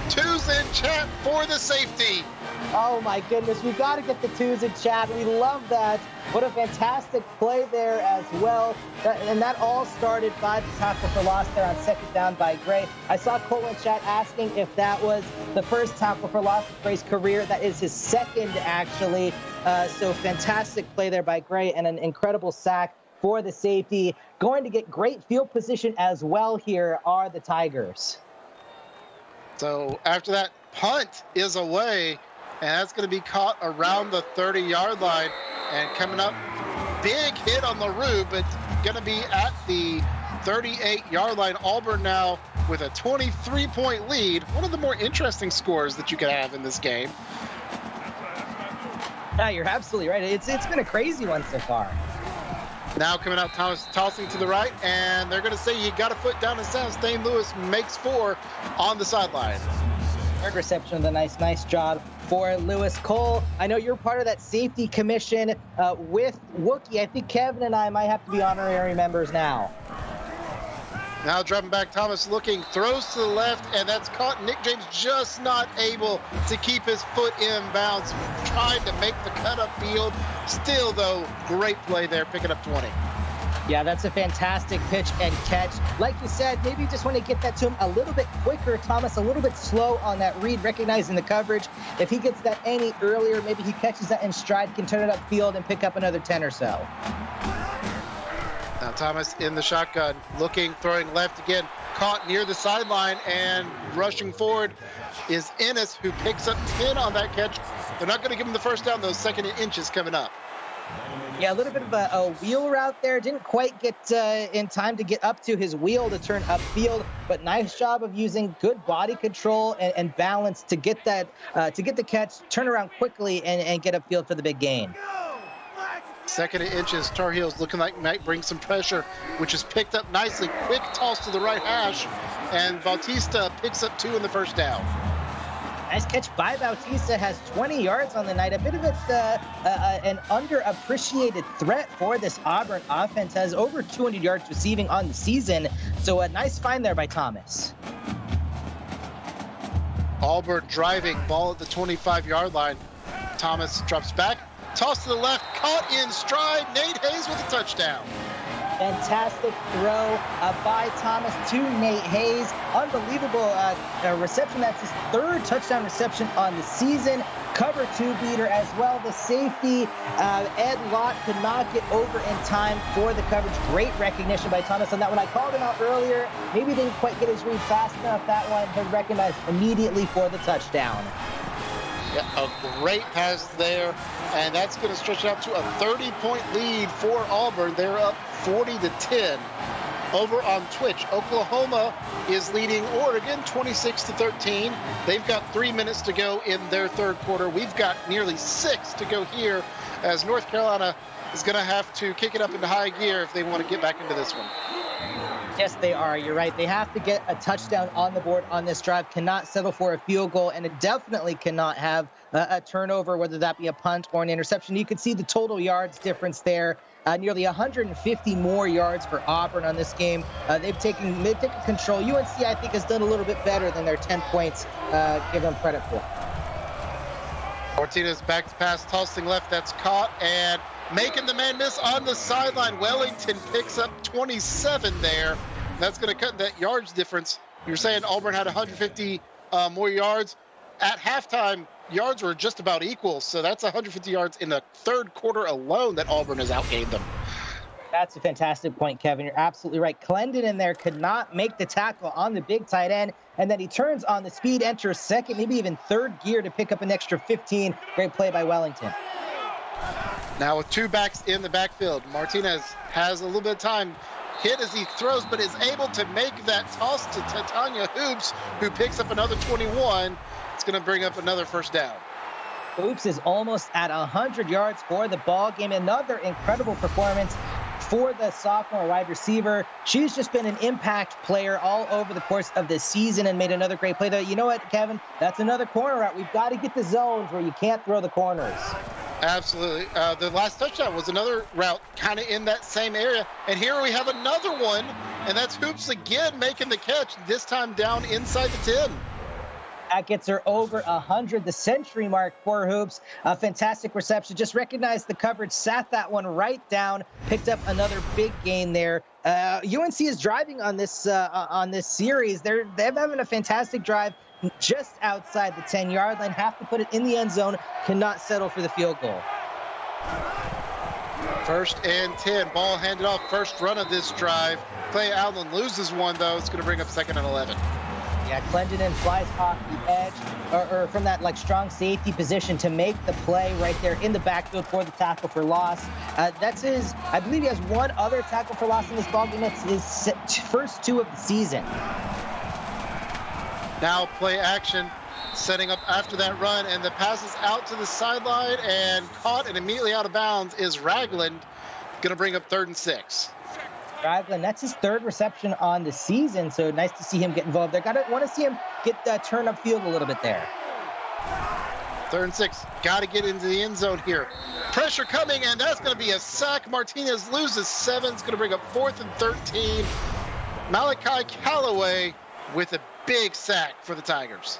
2's in chat for the safety. Oh, my goodness. We've got to get the 2s in chat. We love that. What a fantastic play there as well. And that all started by the tackle for loss there on 2nd down by Gray. I saw Cole in chat asking if that was the first tackle for loss of Gray's career. That is his 2nd, actually. So fantastic play there by Gray and an incredible sack for the safety. Going to get great field position as well here are the Tigers. So after that, punt is away, and that's going to be caught around the 30-yard line. And coming up, big hit on LaRue, but going to be at the 38-yard line. Auburn now with a 23-point lead. One of the more interesting scores that you could have in this game. Yeah, you're absolutely right. It's been a crazy one so far. Now coming out, Thomas tossing to the right, and they're going to say you got a foot down and sound. Stain Lewis makes 4 on the sideline. Third reception of the nice job for Lewis. Cole, I know you're part of that safety commission with Wookie. I think Kevin and I might have to be honorary members now. Now dropping back, Thomas looking, throws to the left, and that's caught. Nick James just not able to keep his foot in bounds, trying to make the cut up field. Still, though, great play there, picking up 20. Yeah, that's a fantastic pitch and catch. Like you said, maybe you just want to get that to him a little bit quicker. Thomas, a little bit slow on that read, recognizing the coverage. If he gets that any earlier, maybe he catches that in stride, can turn it upfield and pick up another 10 or so. Now Thomas in the shotgun, looking, throwing left again, caught near the sideline, and rushing forward is Ennis, who picks up 10 on that catch. They're not going to give him the first down, those second and inches coming up. Yeah, a little bit of a wheel route there. Didn't quite get in time to get up to his wheel to turn upfield, but nice job of using good body control and balance to get that to get the catch, turn around quickly, and get upfield for the big gain. Second and inches, Tar Heels looking like might bring some pressure, which is picked up nicely. Quick toss to the right hash, and Bautista picks up 2 in the first down. Nice catch by Bautista, has 20 yards on the night. A bit of an underappreciated threat for this Auburn offense. Has over 200 yards receiving on the season. So a nice find there by Thomas. Auburn driving, ball at the 25-yard line. Thomas drops back, toss to the left, caught in stride. Nate Hayes with a touchdown. Fantastic throw by Thomas to Nate Hayes. Unbelievable reception. That's his 3rd touchdown reception on the season. Cover 2 beater as well. The safety, Ed Lott, could not get over in time for the coverage. Great recognition by Thomas on that one. I called him out earlier. Maybe didn't quite get his read fast enough. That one was recognized immediately for the touchdown. Yeah, a great pass there, and that's going to stretch out to a 30-point lead for Auburn. They're up 40-10. Over on Twitch, Oklahoma is leading Oregon 26-13. They've got 3 minutes to go in their third quarter. We've got nearly 6 to go here, as North Carolina is going to have to kick it up into high gear if they want to get back into this one. Yes, they are. You're right. They have to get a touchdown on the board on this drive, cannot settle for a field goal, and it definitely cannot have a turnover, whether that be a punt or an interception. You can see the total yards difference there. Nearly 150 more yards for Auburn on this game. They've taken control. UNC, I think, has done a little bit better than their 10 points give them credit for. Martinez back to pass, tossing left. That's caught and making the man miss on the sideline. Wellington picks up 27 there. That's going to cut that yards difference. You're saying Auburn had 150 more yards. At halftime, yards were just about equal. So that's 150 yards in the third quarter alone that Auburn has outgained them. That's a fantastic point, Kevin. You're absolutely right. Clendon in there could not make the tackle on the big tight end, and then he turns on the speed, enters second, maybe even third gear to pick up an extra 15. Great play by Wellington. Now with 2 backs in the backfield, Martinez has a little bit of time, hit as he throws, but is able to make that toss to Titania Hoops, who picks up another 21. It's going to bring up another first down. Hoops is almost at 100 yards for the ball game. Another incredible performance for the sophomore wide receiver. She's just been an impact player all over the course of this season and made another great play. Though, you know what, Kevin? That's another corner route. We've got to get the zones where you can't throw the corners. Absolutely. The last touchdown was another route kind of in that same area. And here we have another one, and that's Hoops again making the catch, this time down inside the 10. That gets her over 100, the century mark for Hoops. A fantastic reception. Just recognized the coverage, sat that one right down, picked up another big gain there. UNC is driving on this series. They're having a fantastic drive just outside the 10-yard line. Have to put it in the end zone. Cannot settle for the field goal. 1st and 10. Ball handed off. First run of this drive. Clay Allen loses one, though. It's going to bring up 2nd and 11. Yeah, Clendenin flies off the edge or from that strong safety position to make the play right there in the backfield for the tackle for loss. That's his, I believe he has one other tackle for loss in this ballgame. It's his first 2 of the season. Now play action, setting up after that run, and the pass is out to the sideline and caught and immediately out of bounds is Ragland. Going to bring up 3rd and 6. Ragland, that's his 3rd reception on the season, so nice to see him get involved there. Want to see him get turn upfield a little bit there. 3rd and 6. Got to get into the end zone here. Pressure coming, and that's going to be a sack. Martinez loses 7. It's going to bring up 4th and 13. Malachi Callaway with a big sack for the Tigers.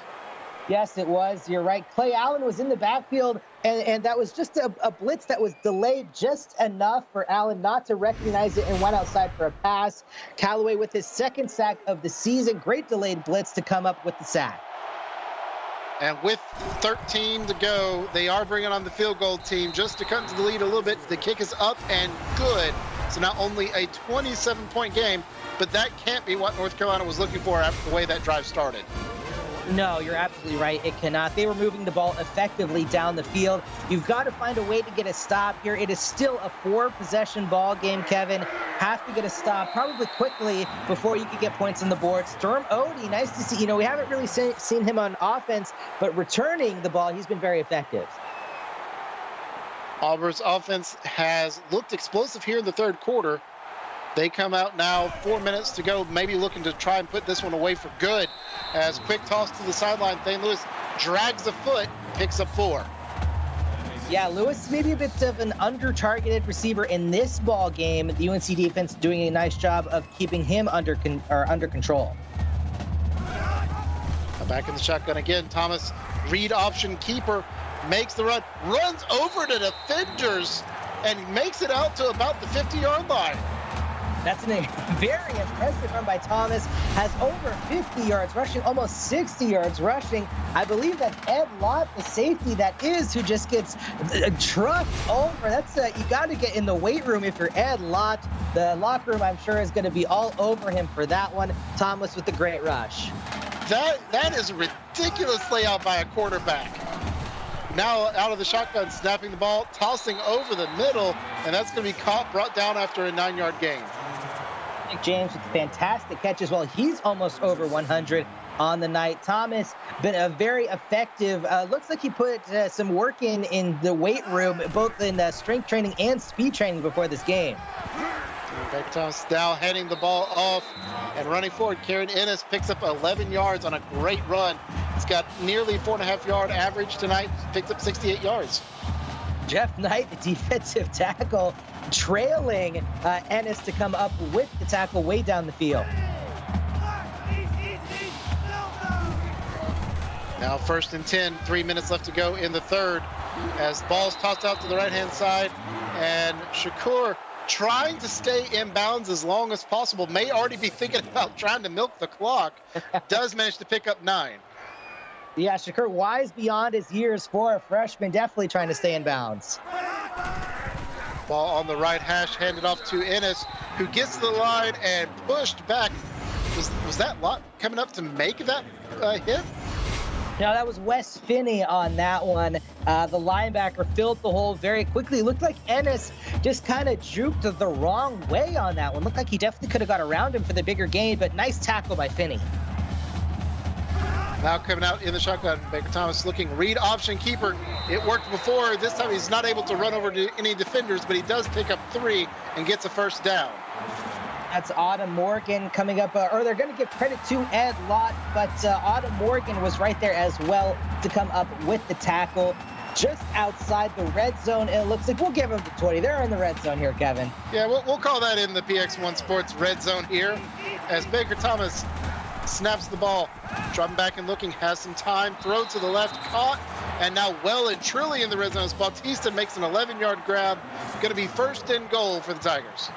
Yes, it was. You're right. Clay Allen was in the backfield, and that was just a blitz that was delayed just enough for Allen not to recognize it and went outside for a pass. Callaway with his 2nd sack of the season. Great delayed blitz to come up with the sack. And with 13 to go, they are bringing on the field goal team just to cut into the lead a little bit. The kick is up and good. So now only a 27-point game, but that can't be what North Carolina was looking for after the way that drive started. No, you're absolutely right. It cannot. They were moving the ball effectively down the field. You've got to find a way to get a stop here. It is still a 4-possession ball game, Kevin. Have to get a stop probably quickly before you can get points on the board. Sturm Odie, nice to see. We haven't really seen him on offense, but returning the ball, he's been very effective. Auburn's offense has looked explosive here in the third quarter. They come out now, 4 minutes to go, maybe looking to try and put this one away for good. As quick toss to the sideline, St. Louis drags a foot, picks up 4. Yeah, Lewis maybe a bit of an under-targeted receiver in this ball game. The UNC defense doing a nice job of keeping him under control. Back in the shotgun again, Thomas, read option keeper, makes the run, runs over the defenders, and makes it out to about the 50-yard line. That's a very impressive run by Thomas. Has over 50 yards rushing, almost 60 yards rushing. I believe that Ed Lott, the safety that is, who just gets trucked over. That's you got to get in the weight room if you're Ed Lott. The locker room, I'm sure, is going to be all over him for that one. Thomas with the great rush. That is a ridiculous layout by a quarterback. Now out of the shotgun, snapping the ball, tossing over the middle, and that's going to be caught, brought down after a 9-yard gain. Nick James with a fantastic catch as well. He's almost over 100 on the night. Thomas been a very effective. Looks like he put some work in the weight room, both in strength training and speed training before this game. Baker Thomas now heading the ball off and running forward. Karen Ennis picks up 11 yards on a great run. He's got nearly 4.5-yard average tonight. Picked up 68 yards. Jeff Knight, the defensive tackle, trailing Ennis to come up with the tackle way down the field. Now 1st and 10, 3 minutes left to go in the third, as ball's tossed out to the right-hand side, and Shakur, trying to stay in bounds as long as possible, may already be thinking about trying to milk the clock, does manage to pick up 9. Yeah, Shakur wise beyond his years for a freshman, definitely trying to stay in bounds. Ball on the right hash, handed off to Ennis, who gets to the line and pushed back. Was that Lott coming up to make that hit? No, that was Wes Finney on that one. The linebacker filled the hole very quickly. Looked like Ennis just kind of juked the wrong way on that one. Looked like he definitely could have got around him for the bigger gain, but nice tackle by Finney. Now coming out in the shotgun, Baker Thomas looking read option keeper. It worked before. This time he's not able to run over to any defenders, but he does pick up 3 and gets a first down. That's Autumn Morgan coming up, or they're going to give credit to Ed Lott, but Autumn Morgan was right there as well to come up with the tackle just outside the red zone. And it looks like we'll give them the 20. They're in the red zone here, Kevin. Yeah, we'll call that in the PX1 Sports red zone here, as Baker Thomas snaps the ball, dropping back and looking, has some time, throw to the left, caught, and now well and truly in the red zone as Bautista makes an 11-yard grab. Going to be 1st and goal for the Tigers.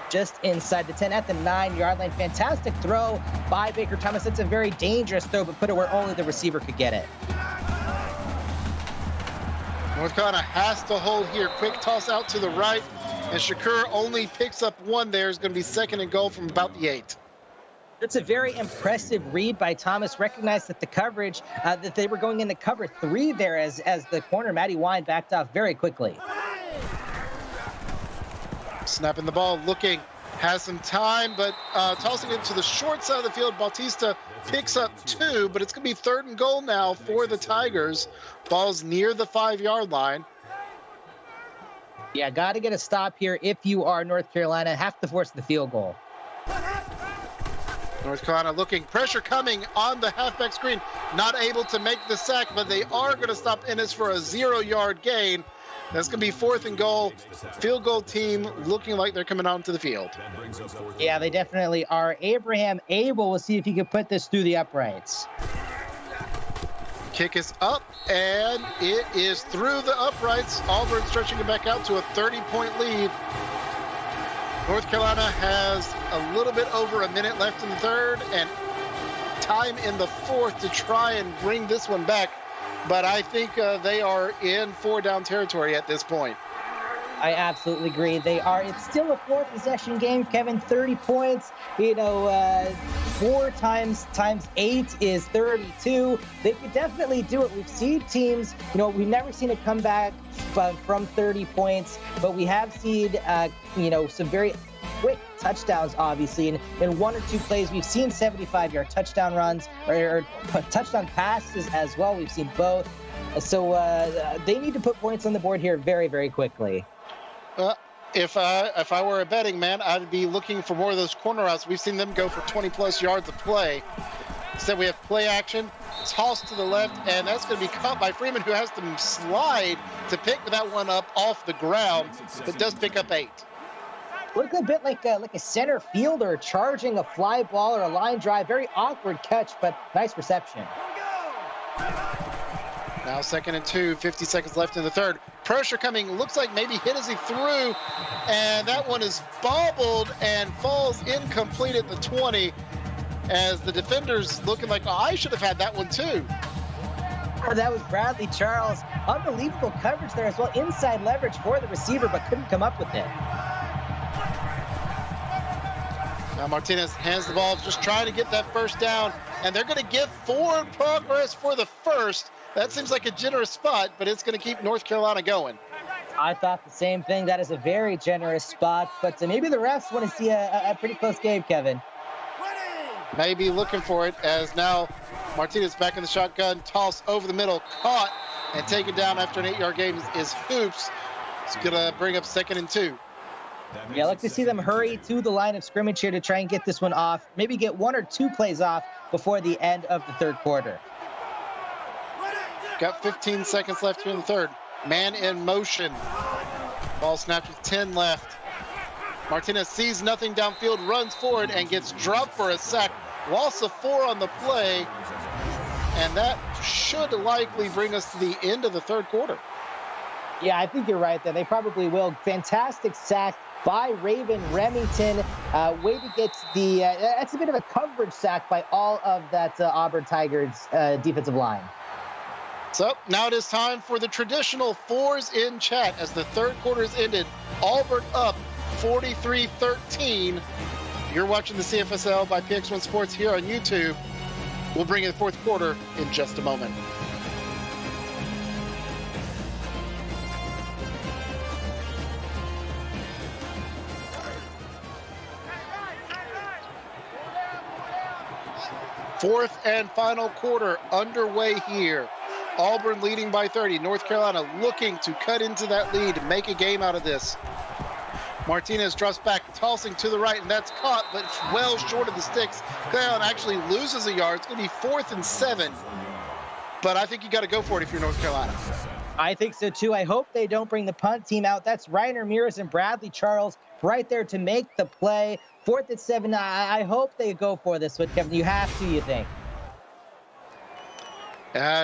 Just inside the 10 at the 9-yard line. Fantastic throw by Baker Thomas. It's a very dangerous throw, but put it where only the receiver could get it. North Carolina has to hold here. Quick toss out to the right, and Shakur only picks up 1 there. It's going to be 2nd and goal from about the 8. That's a very impressive read by Thomas. Recognized that the coverage, that they were going into cover 3 there as the corner, Matty Wine, backed off very quickly. Snapping the ball, looking, has some time, but tossing it to the short side of the field. Bautista picks up 2, but it's going to be 3rd and goal now for the Tigers. Ball's near the 5-yard line. Yeah, got to get a stop here if you are North Carolina. Have to force the field goal. North Carolina looking, pressure coming on the halfback screen. Not able to make the sack, but they are going to stop Ennis for a 0-yard gain. That's going to be 4th and goal. Field goal team looking like they're coming onto the field. Yeah, they definitely are. Abraham Abel, we'll see if he can put this through the uprights. Kick is up, and it is through the uprights. Auburn stretching it back out to a 30-point lead. North Carolina has a little bit over a minute left in the third and time in the fourth to try and bring this one back. But I think they are in 4-down territory at this point. I absolutely agree. They are. It's still a 4-possession game, Kevin. 30 points. 4 times 8 is 32. They could definitely do it. We've seen teams. We've never seen a comeback from 30 points, but we have seen some very quick touchdowns, obviously. In 1 or 2 plays, we've seen 75-yard touchdown runs or touchdown passes as well. We've seen both. So they need to put points on the board here very, very quickly. If I were a betting man, I'd be looking for more of those corner routes. We've seen them go for 20-plus yards of play. Instead, we have play action, toss to the left, and that's going to be caught by Freeman, who has to slide to pick that one up off the ground, but does pick up 8. Looked a bit like a center fielder charging a fly ball or a line drive. Very awkward catch, but nice reception. Now 2nd and 2, 50 seconds left in the third. Pressure coming, looks like maybe hit as he threw, and that one is bobbled and falls incomplete at the 20, as the defender's looking like, I should have had that one too. That was Bradley Charles. Unbelievable coverage there as well. Inside leverage for the receiver, but couldn't come up with it. Now Martinez hands the ball, just trying to get that first down, and they're going to give forward progress for the first. That seems like a generous spot, but it's going to keep North Carolina going. I thought the same thing. That is a very generous spot, but maybe the refs want to see a pretty close game, Kevin. Maybe looking for it, as now Martinez back in the shotgun, toss over the middle, caught, and taken down after an 8-yard gain is Hoops. It's going to bring up 2nd and 2. Yeah, I like to see them hurry to the line of scrimmage here to try and get this one off. Maybe get 1 or 2 plays off before the end of the third quarter. Got 15 seconds left here in the third. Man in motion. Ball snapped with 10 left. Martinez sees nothing downfield, runs forward, and gets dropped for a sack. Loss of 4 on the play. And that should likely bring us to the end of the third quarter. Yeah, I think you're right there. They probably will. Fantastic sack by Raven Remington. Way to get the that's a bit of a coverage sack by all of that Auburn Tigers defensive line. So now it is time for the traditional fours in chat as the third quarter has ended. Auburn up 43-13. You're watching the CFSL by PX1 Sports here on YouTube. We'll bring you the fourth quarter in just a moment. Fourth and final quarter underway here. Auburn leading by 30. North Carolina looking to cut into that lead, make a game out of this. Martinez drops back, tossing to the right, and that's caught, but it's well short of the sticks. Cleon actually loses a yard. It's going to be 4th and 7. But I think you got to go for it if you're North Carolina. I think so, too. I hope they don't bring the punt team out. That's Ryan Ramirez and Bradley Charles right there to make the play. 4th and 7. I hope they go for this one, Kevin. You have to, you think.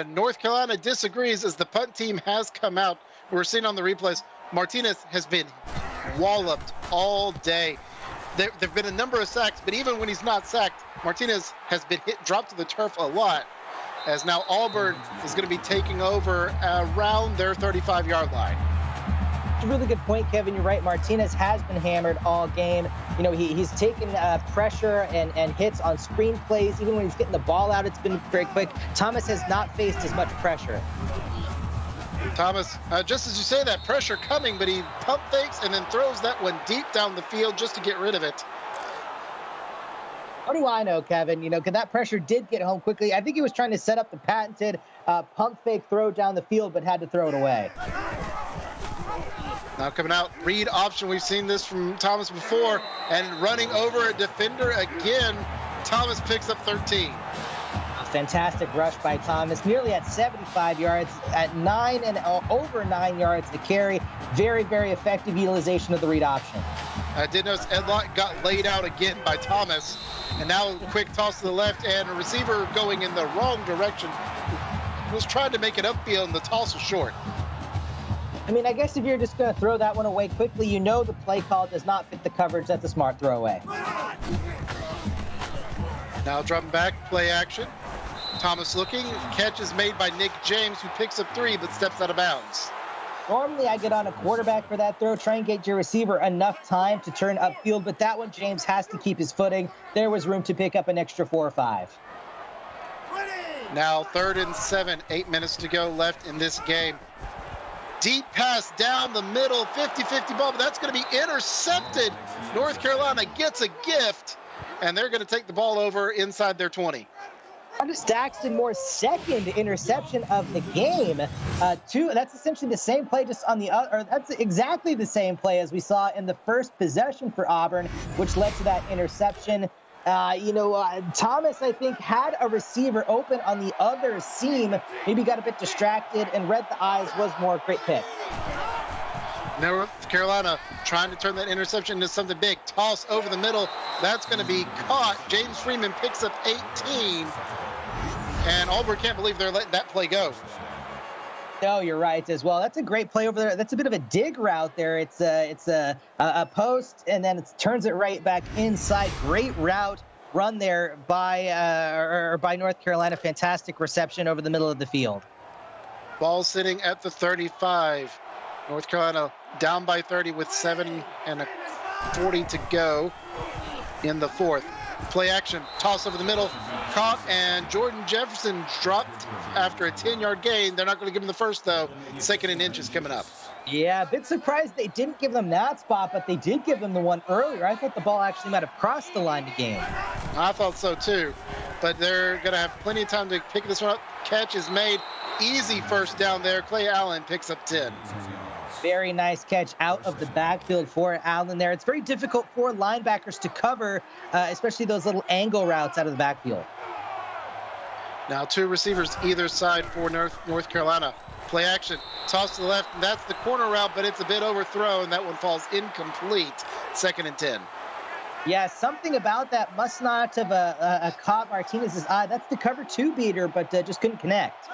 North Carolina disagrees as the punt team has come out. We're seeing on the replays, Martinez has been walloped all day. There have been a number of sacks, but even when he's not sacked, Martinez has been dropped to the turf a lot, as now Auburn is going to be taking over around their 35-yard line. It's a really good point, Kevin. You're right. Martinez has been hammered all game. He's taken pressure and hits on screen plays. Even when he's getting the ball out, it's been very quick. Thomas has not faced as much pressure. Thomas, just as you say that, pressure coming, but he pump fakes and then throws that one deep down the field just to get rid of it. What do I know, Kevin? Because that pressure did get home quickly. I think he was trying to set up the patented pump fake throw down the field, but had to throw it away. Now coming out, read option. We've seen this from Thomas before, and running over a defender again. Thomas picks up 13. A fantastic rush by Thomas, nearly at 75 yards, at over 9 yards to carry. Very, very effective utilization of the read option. I did notice Edlock got laid out again by Thomas, and now a quick toss to the left, and a receiver going in the wrong direction. Was trying to make it upfield, and the toss was short. I guess if you're just going to throw that one away quickly, the play call does not fit the coverage. That's a smart throwaway. Now dropping back, play action. Thomas looking. Catch is made by Nick James, who picks up 3 but steps out of bounds. Normally, I get on a quarterback for that throw, try and get your receiver enough time to turn upfield, but that one, James has to keep his footing. There was room to pick up an extra 4 or 5. Now 3rd and 7, 8 minutes to go left in this game. Deep pass down the middle, 50-50 ball, but that's going to be intercepted. North Carolina gets a gift, and they're going to take the ball over inside their 20. Daxton Moore's second interception of the game. That's essentially the same play, just on the other, or that's exactly the same play as we saw in the first possession for Auburn, which led to that interception. Thomas, I think, had a receiver open on the other seam, maybe got a bit distracted and read the eyes, was more a great pick. North Carolina trying to turn that interception into something big. Toss over the middle. That's going to be caught. James Freeman picks up 18. And Auburn can't believe they're letting that play go. No, you're right as well. That's a great play over there. That's a bit of a dig route there. It's a post, and then it turns it right back inside. Great route run there by North Carolina. Fantastic reception over the middle of the field. Ball sitting at the 35. North Carolina down by 30 with 7:40 to go in the 4th. Play action, toss over the middle, caught, and Jordan Jefferson dropped after a 10-yard gain. They're not going to give him the first, though. 2nd and inches coming up. Yeah, a bit surprised they didn't give them that spot, but they did give them the one earlier. I thought the ball actually might have crossed the line to gain. I thought so, too. But they're going to have plenty of time to pick this one up. Catch is made. Easy first down there. Clay Allen picks up 10. Very nice catch out of the backfield for Allen there. It's very difficult for linebackers to cover, especially those little angle routes out of the backfield. Now 2 receivers either side for North Carolina. Play action, toss to the left, and that's the corner route, but it's a bit overthrown. That one falls incomplete. 2nd and 10. Yeah, something about that must not have caught Martinez's eye. That's the cover 2 beater, but just couldn't connect.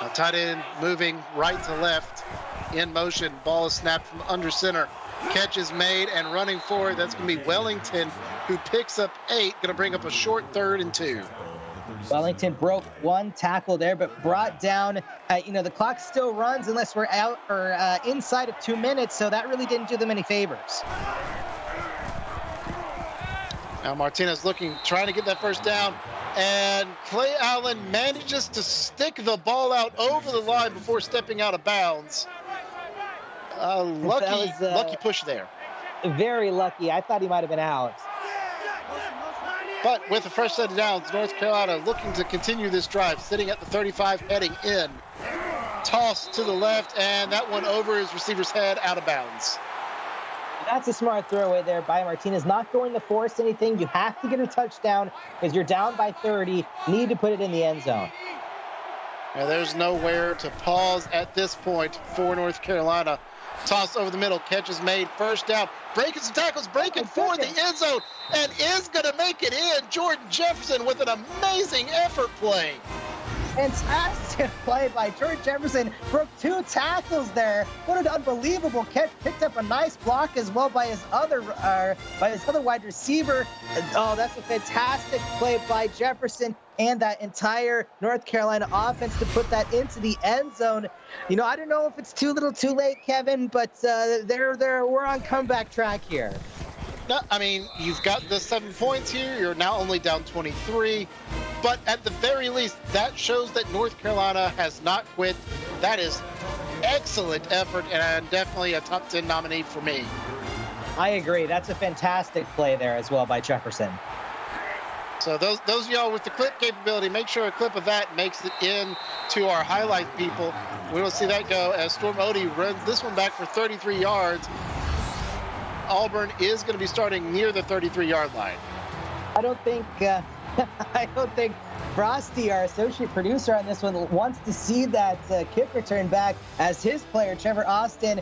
Now tight end moving right to left in motion. Ball is snapped from under center. Catch is made and running forward. That's going to be Wellington, who picks up 8. Going to bring up a short 3rd and 2. Wellington broke 1 tackle there, but brought down, the clock still runs unless we're out or inside of 2 minutes, so that really didn't do them any favors. Now Martinez trying to get that first down, and Clay Allen manages to stick the ball out over the line before stepping out of bounds. Lucky push there. Very lucky. I thought he might have been out. But with a fresh set of downs, North Carolina looking to continue this drive, sitting at the 35, heading in. Toss to the left, and that one over his receiver's head, out of bounds. That's a smart throwaway there by Martinez. Not going to force anything. You have to get a touchdown because you're down by 30. Need to put it in the end zone. Now there's nowhere to pause at this point for North Carolina. Toss over the middle, catch is made, first down. Breaking some tackles, breaking for the end zone, and is going to make it in. Jordan Jefferson with an amazing effort play. Fantastic play by Jordan Jefferson. Broke 2 tackles there. What an unbelievable catch. Picked up a nice block as well by his other wide receiver. Oh, that's a fantastic play by Jefferson and that entire North Carolina offense to put that into the end zone. I don't know if it's too little too late, Kevin, but we're on comeback track here. No, I mean, you've got the 7 points here. You're now only down 23. But at the very least, that shows that North Carolina has not quit. That is excellent effort and definitely a top 10 nominee for me. I agree. That's a fantastic play there as well by Jefferson. So those of y'all with the clip capability, make sure a clip of that makes it in to our highlight people. We will see that go as Storm Odie runs this one back for 33 yards. Auburn is going to be starting near the 33-yard line. I don't think Frosty, our associate producer on this one, wants to see that kick return back, as his player, Trevor Austin,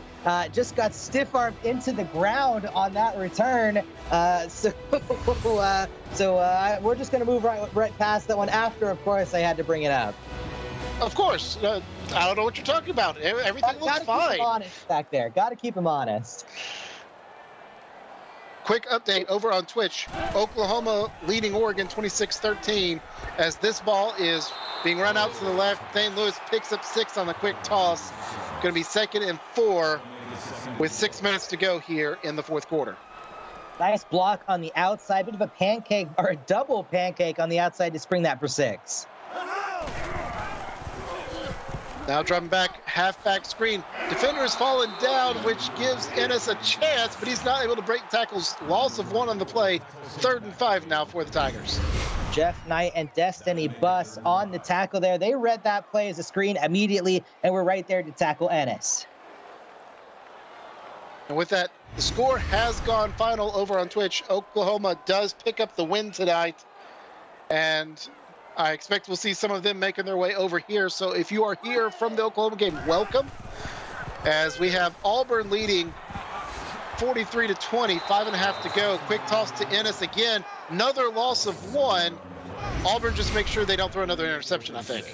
just got stiff-armed into the ground on that return. So we're just going to move right past that one after, of course, I had to bring it up. Of course. I don't know what you're talking about. Everything looks fine. Keep him honest back there. Got to keep him honest. quick update over on Twitch. Oklahoma leading Oregon 26-13 as this ball is being run out to the left. St. Louis picks up 6 on the quick toss. Going to be 2nd and 4 with 6 minutes to go here in the fourth quarter. Nice block on the outside, bit of a pancake or a double pancake on the outside to spring that for 6. Now dropping back, halfback screen. Defender has fallen down, which gives Ennis a chance, but he's not able to break tackles. Loss of 1 on the play. 3rd and 5 now for the Tigers. Jeff Knight and Destiny Buss on the tackle there. They read that play as a screen immediately and were right there to tackle Ennis. And with that, the score has gone final over on Twitch. Oklahoma does pick up the win tonight, and I expect we'll see some of them making their way over here. So if you are here from the Oklahoma game, welcome. As we have Auburn leading 43-20, 5.5 to go. Quick toss to Ennis again. Another loss of 1. Auburn just make sure they don't throw another interception, I think.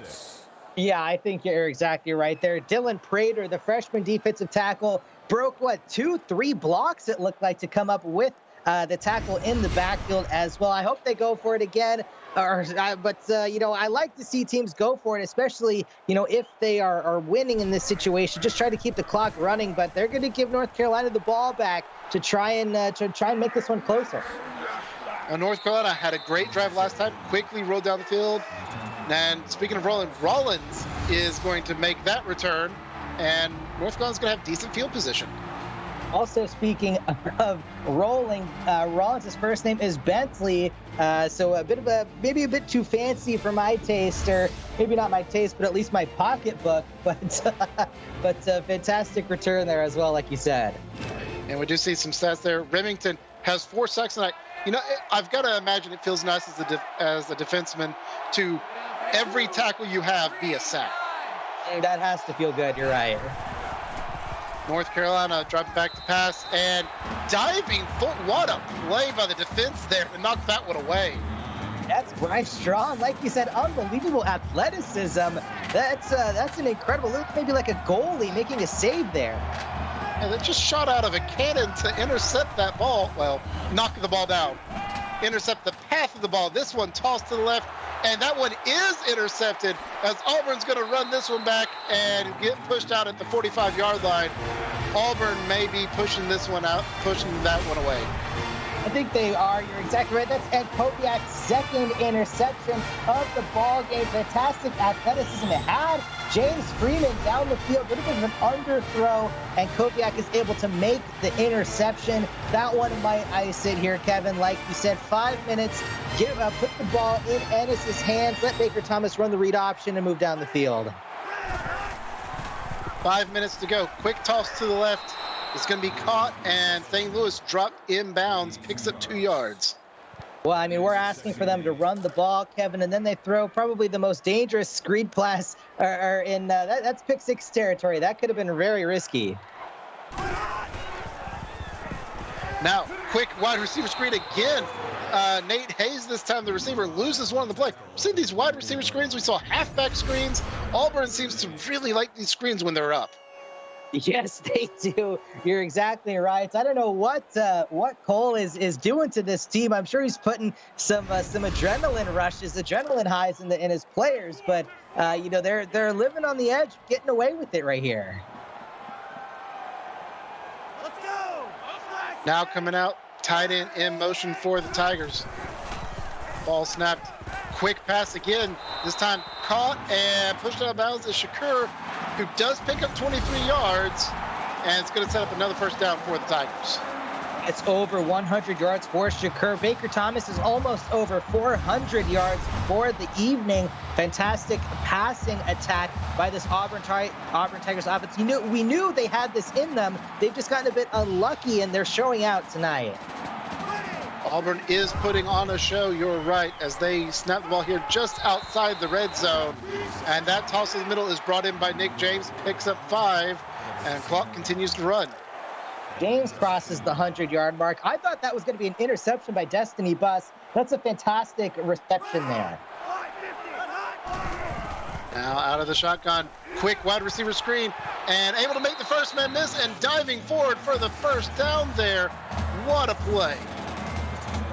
Yeah, I think you're exactly right there. Dylan Prater, the freshman defensive tackle, broke, 2-3 blocks, it looked like, to come up with the tackle in the backfield as well. I hope they go for it again. But I like to see teams go for it, especially, if they are winning in this situation. Just try to keep the clock running, but they're going to give North Carolina the ball back to try and make this one closer. North Carolina had a great drive last time, quickly rolled down the field. And speaking of rolling, Rollins is going to make that return, and North Carolina's going to have decent field position. Also, speaking of rolling, Rollins' first name is Bentley, so maybe a bit too fancy for my taste, or maybe not my taste, but at least my pocketbook. But fantastic return there as well, like you said. And we do see some stats there. Remington has 4 sacks tonight. I've got to imagine it feels nice as a defenseman to every tackle you have be a sack. That has to feel good. You're right. North Carolina dropping back to pass and diving foot. What a play by the defense there to knock that one away. That's Bryce Strong. Like you said, unbelievable athleticism. That's an incredible look, maybe like a goalie making a save there. And it just shot out of a cannon to intercept that ball. Well, knock the ball down. Intercept the path of the ball. This one tossed to the left, and that one is intercepted as Auburn's going to run this one back and get pushed out at the 45-yard line. Auburn may be pushing this one out, pushing that one away. I think they are. You're exactly right. That's Ed Kopiak's 2nd interception of the ball game. Fantastic athleticism it had. James Freeman down the field, a little bit of an underthrow, and Kopiak is able to make the interception. That one might ice it here, Kevin. Like you said, 5 minutes. Put the ball in Ennis' hands. Let Baker Thomas run the read option and move down the field. 5 minutes to go. Quick toss to the left. It's going to be caught, and St. Louis dropped inbounds, picks up 2 yards. Well, I mean, we're asking for them to run the ball, Kevin, and then they throw probably the most dangerous screen pass that's pick 6 territory. That could have been very risky. Now, quick wide receiver screen again. Nate Hayes this time, the receiver, loses one on the play. We've seen these wide receiver screens. We saw halfback screens. Auburn seems to really like these screens when they're up. Yes, they do. You're exactly right. I don't know what Cole is doing to this team. I'm sure he's putting some adrenaline rushes, adrenaline highs in his players, but they're living on the edge, getting away with it right here. Let's go. Now coming out, tight end in motion for the Tigers. Ball snapped. Quick pass again. This time caught and pushed out of bounds is Shakur, who does pick up 23 yards, and it's going to set up another first down for the Tigers. It's over 100 yards for Shakur. Baker Thomas is almost over 400 yards for the evening. Fantastic passing attack by this Auburn Tigers offense. We knew they had this in them. They've just gotten a bit unlucky, and they're showing out tonight. Auburn is putting on a show, you're right, as they snap the ball here just outside the red zone. And that toss in the middle is brought in by Nick James, picks up 5, and clock continues to run. James crosses the 100-yard mark. I thought that was going to be an interception by Destiny Buss. That's a fantastic reception there. Now out of the shotgun, quick wide receiver screen, and able to make the first man miss, and diving forward for the first down there what a play.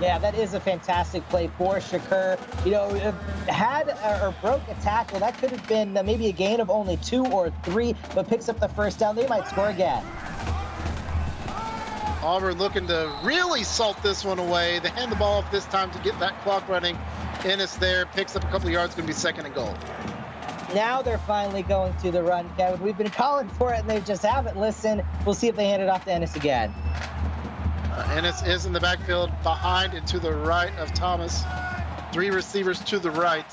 Yeah, that is a fantastic play for Shakur. You know, had or broke a tackle, that could have been maybe a gain of only 2 or 3, but picks up the first down. They might score again. Auburn looking to really salt this one away. They hand the ball off this time to get that clock running. Ennis there, picks up a couple of yards, going to be 2nd and goal. Now they're finally going to the run, Kevin. We've been calling for it, and they just haven't listened. We'll see if they hand it off to Ennis again. Ennis is in the backfield, behind and to the right of Thomas. 3 receivers to the right.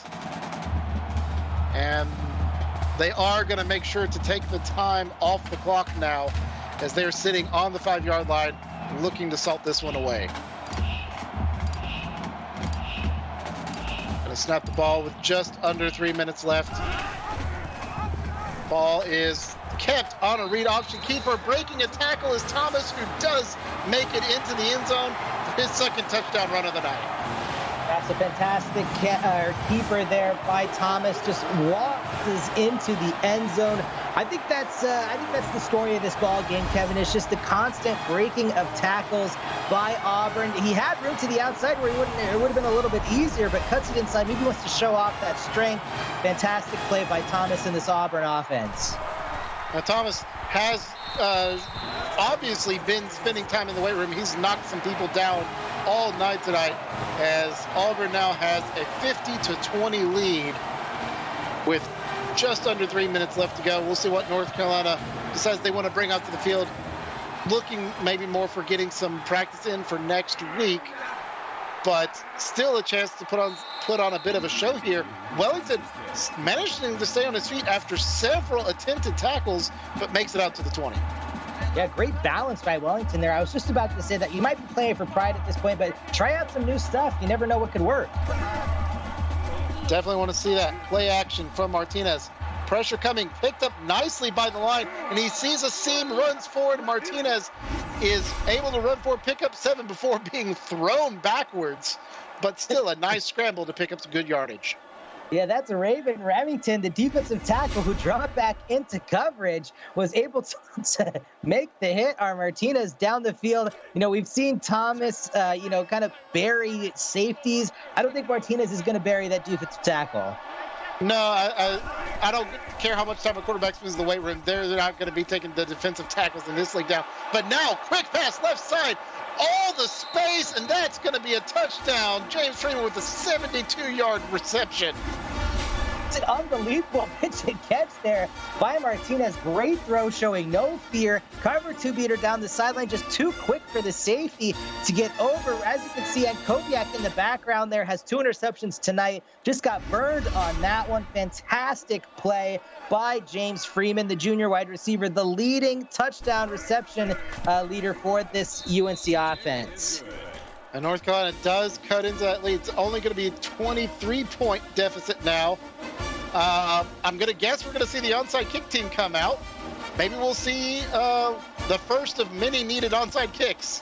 And they are going to make sure to take the time off the clock now as they're sitting on the 5-yard line, looking to salt this one away. Going to snap the ball with just under 3 minutes left. Ball is kept on a read option. Keeper breaking a tackle is Thomas, who does make it into the end zone for his 2nd touchdown run of the night. That's a fantastic keeper there by Thomas. Just walks into the end zone. I think that's the story of this ball game, Kevin. It's just the constant breaking of tackles by Auburn. He had room to the outside where it would have been a little bit easier, but cuts it inside. Maybe wants to show off that strength. Fantastic play by Thomas in this Auburn offense. Now, Thomas has obviously been spending time in the weight room. He's knocked some people down all night tonight, as Auburn now has a 50-20 lead with just under 3 minutes left to go. We'll see what North Carolina decides they want to bring out to the field, looking maybe more for getting some practice in for next week, but still a chance to put on a bit of a show here. Wellington managing to stay on his feet after several attempted tackles, but makes it out to the 20. Yeah, great balance by Wellington there. I was just about to say that you might be playing for pride at this point, but try out some new stuff. You never know what could work. Definitely want to see that play action from Martinez. Pressure coming, picked up nicely by the line, and he sees a seam, runs forward. Martinez is able to run forward, pick up 7 before being thrown backwards, but still a nice scramble to pick up some good yardage. Yeah, that's Raven Remington, the defensive tackle who dropped back into coverage, was able to make the hit on Martinez down the field. You know, we've seen Thomas, kind of bury safeties. I don't think Martinez is going to bury that defensive tackle. No, I don't care how much time a quarterback spends in the weight room. They're not going to be taking the defensive tackles in this league down. But now, quick pass left side, all the space, and that's going to be a touchdown. James Freeman with a 72-yard reception. It's an unbelievable pitch and catch there by Martinez. Great throw, showing no fear. Cover 2 beater down the sideline, just too quick for the safety to get over. As you can see, and Kobiak in the background there has 2 interceptions tonight. Just got burned on that one. Fantastic play by James Freeman, the junior wide receiver, the leading touchdown reception leader for this UNC offense. And North Carolina does cut into that lead. It's only going to be a 23-point deficit now. I'm going to guess we're going to see the onside kick team come out. Maybe we'll see the first of many needed onside kicks.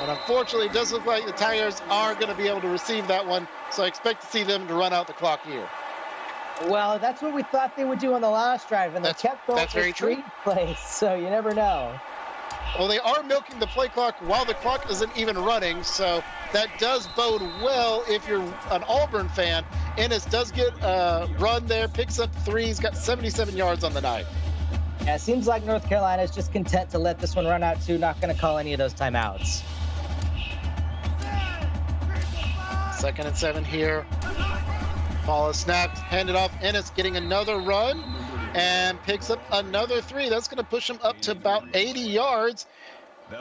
And unfortunately, it does look like the Tigers are going to be able to receive that one. So I expect to see them to run out the clock here. Well, that's what we thought they would do on the last drive, and they kept going for street plays, so you never know. Well, they are milking the play clock while the clock isn't even running, so that does bode well if you're an Auburn fan. Ennis does get a run there, picks up 3. He's got 77 yards on the night. Yeah, it seems like North Carolina is just content to let this one run out too, not going to call any of those timeouts. 2nd and 7 here. Ball is snapped, handed off. Ennis getting another run and picks up another 3. That's going to push him up to about 80 yards.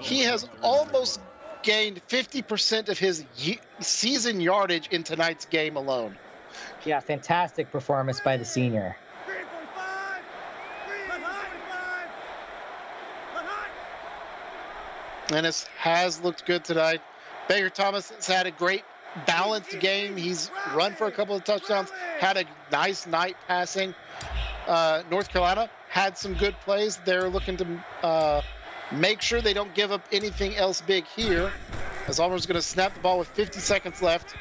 He has almost gained 50% of his season yardage in tonight's game alone. Yeah, fantastic performance by the senior. Ennis has looked good tonight. Baker Thomas has had a great balanced game. He's run for a couple of touchdowns, had a nice night passing. North Carolina had some good plays. They're looking to make sure they don't give up anything else big here, as Auburn's going to snap the ball with 50 seconds left.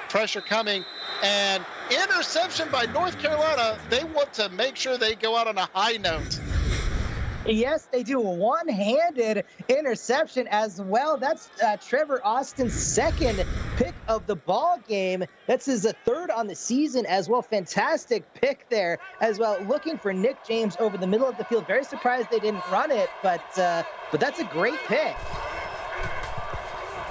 Pressure coming, and interception by North Carolina. They want to make sure they go out on a high note. Yes, they do. A one-handed interception as well. That's Trevor Austin's second pick of the ball game. That's his third on the season as well. Fantastic pick there as well. Looking for Nick James over the middle of the field. Very surprised they didn't run it, but that's a great pick.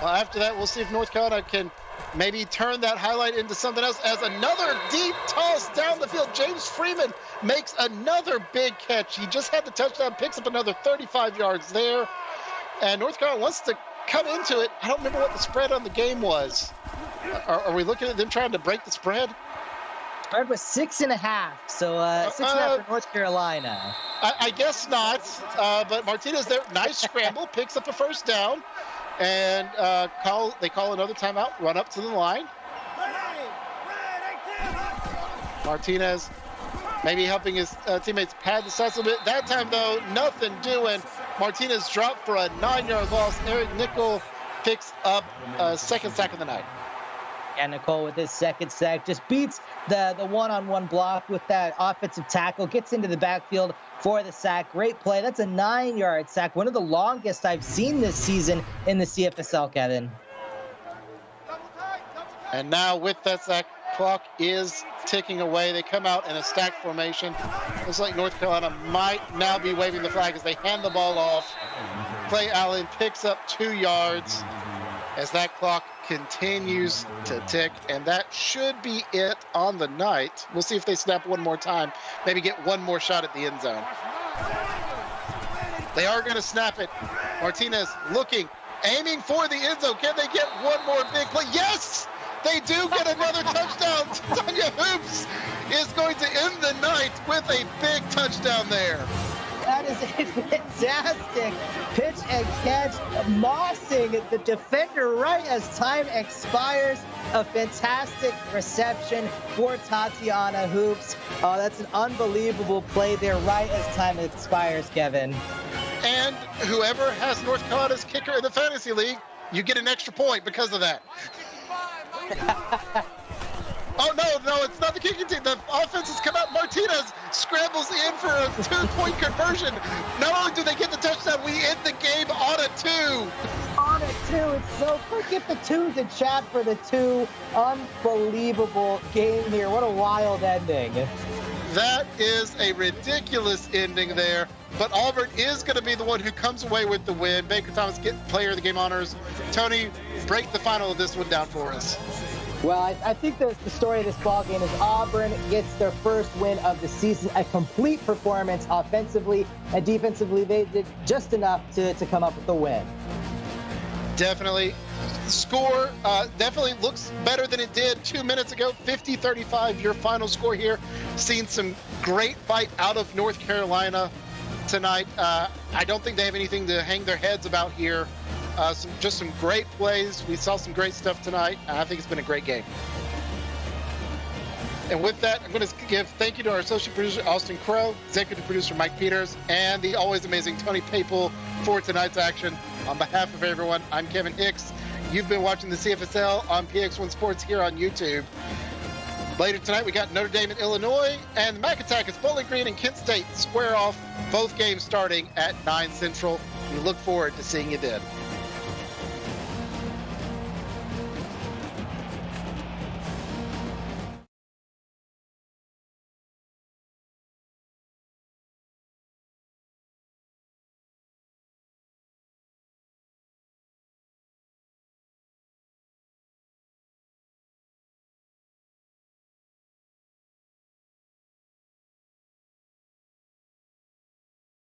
Well, after that, we'll see if North Carolina can maybe turn that highlight into something else as another deep toss down the field. James Freeman makes another big catch. He just had the touchdown, picks up another 35 yards there. And North Carolina wants to come into it. I don't remember what the spread on the game was. Are we looking at them trying to break the spread? Spread was 6.5, so 6.5 for North Carolina. I guess not, but Martinez there, nice scramble, picks up a first down. And they call another timeout, run up to the line. Martinez maybe helping his teammates pad the sides a bit. That time, though, nothing doing. Martinez dropped for a 9-yard loss. Eric Nickel picks up a second sack of the night. And Nicole with his second sack just beats the one-on-one block with that offensive tackle, gets into the backfield for the sack. Great play. That's a 9-yard sack, one of the longest I've seen this season in the CFSL, Kevin. And now with that sack, clock is ticking away. They come out in a stack formation. Looks like North Carolina might now be waving the flag as they hand the ball off. Clay Allen picks up 2 yards as that clock continues to tick, and that should be it on the night. We'll see if they snap one more time, maybe get one more shot at the end zone. They are going to snap it. Martinez looking, aiming for the end zone. Can they get one more big play? Yes! They do get another touchdown. Tanya Hoops is going to end the night with a big touchdown there. That is a fantastic pitch and catch, mossing the defender right as time expires. A fantastic reception for Tatiana Hoops. Oh, that's an unbelievable play there right as time expires, Kevin. And whoever has North Carolina's kicker in the fantasy league, you get an extra point because of that. Oh, no, it's not the kicking team. The offense has come out. Martinez scrambles in for a 2-point conversion. Not only do they get the touchdown, we end the game on a 2. On a 2. It's so quick. Get the 2s in chat for the 2. Unbelievable game here. What a wild ending. That is a ridiculous ending there. But Auburn is going to be the one who comes away with the win. Baker Thomas get player of the game honors. Tony, break the final of this one down for us. Well, I think the story of this ballgame is Auburn gets their first win of the season, a complete performance offensively and defensively. They did just enough to come up with the win. Definitely. Score definitely looks better than it did 2 minutes ago. 50-35, your final score here. Seen some great fight out of North Carolina tonight. I don't think they have anything to hang their heads about here. Just some great plays. We saw some great stuff tonight. I think it's been a great game. And with that, I'm going to give thank you to our associate producer, Austin Crow, executive producer, Mike Peters, and the always amazing Tony Papel for tonight's action. On behalf of everyone, I'm Kevin Hicks. You've been watching the CFSL on PX1 Sports here on YouTube. Later tonight, we got Notre Dame and Illinois, and the Mac Attack is Bowling Green and Kent State square off, both games starting at 9 Central. We look forward to seeing you then.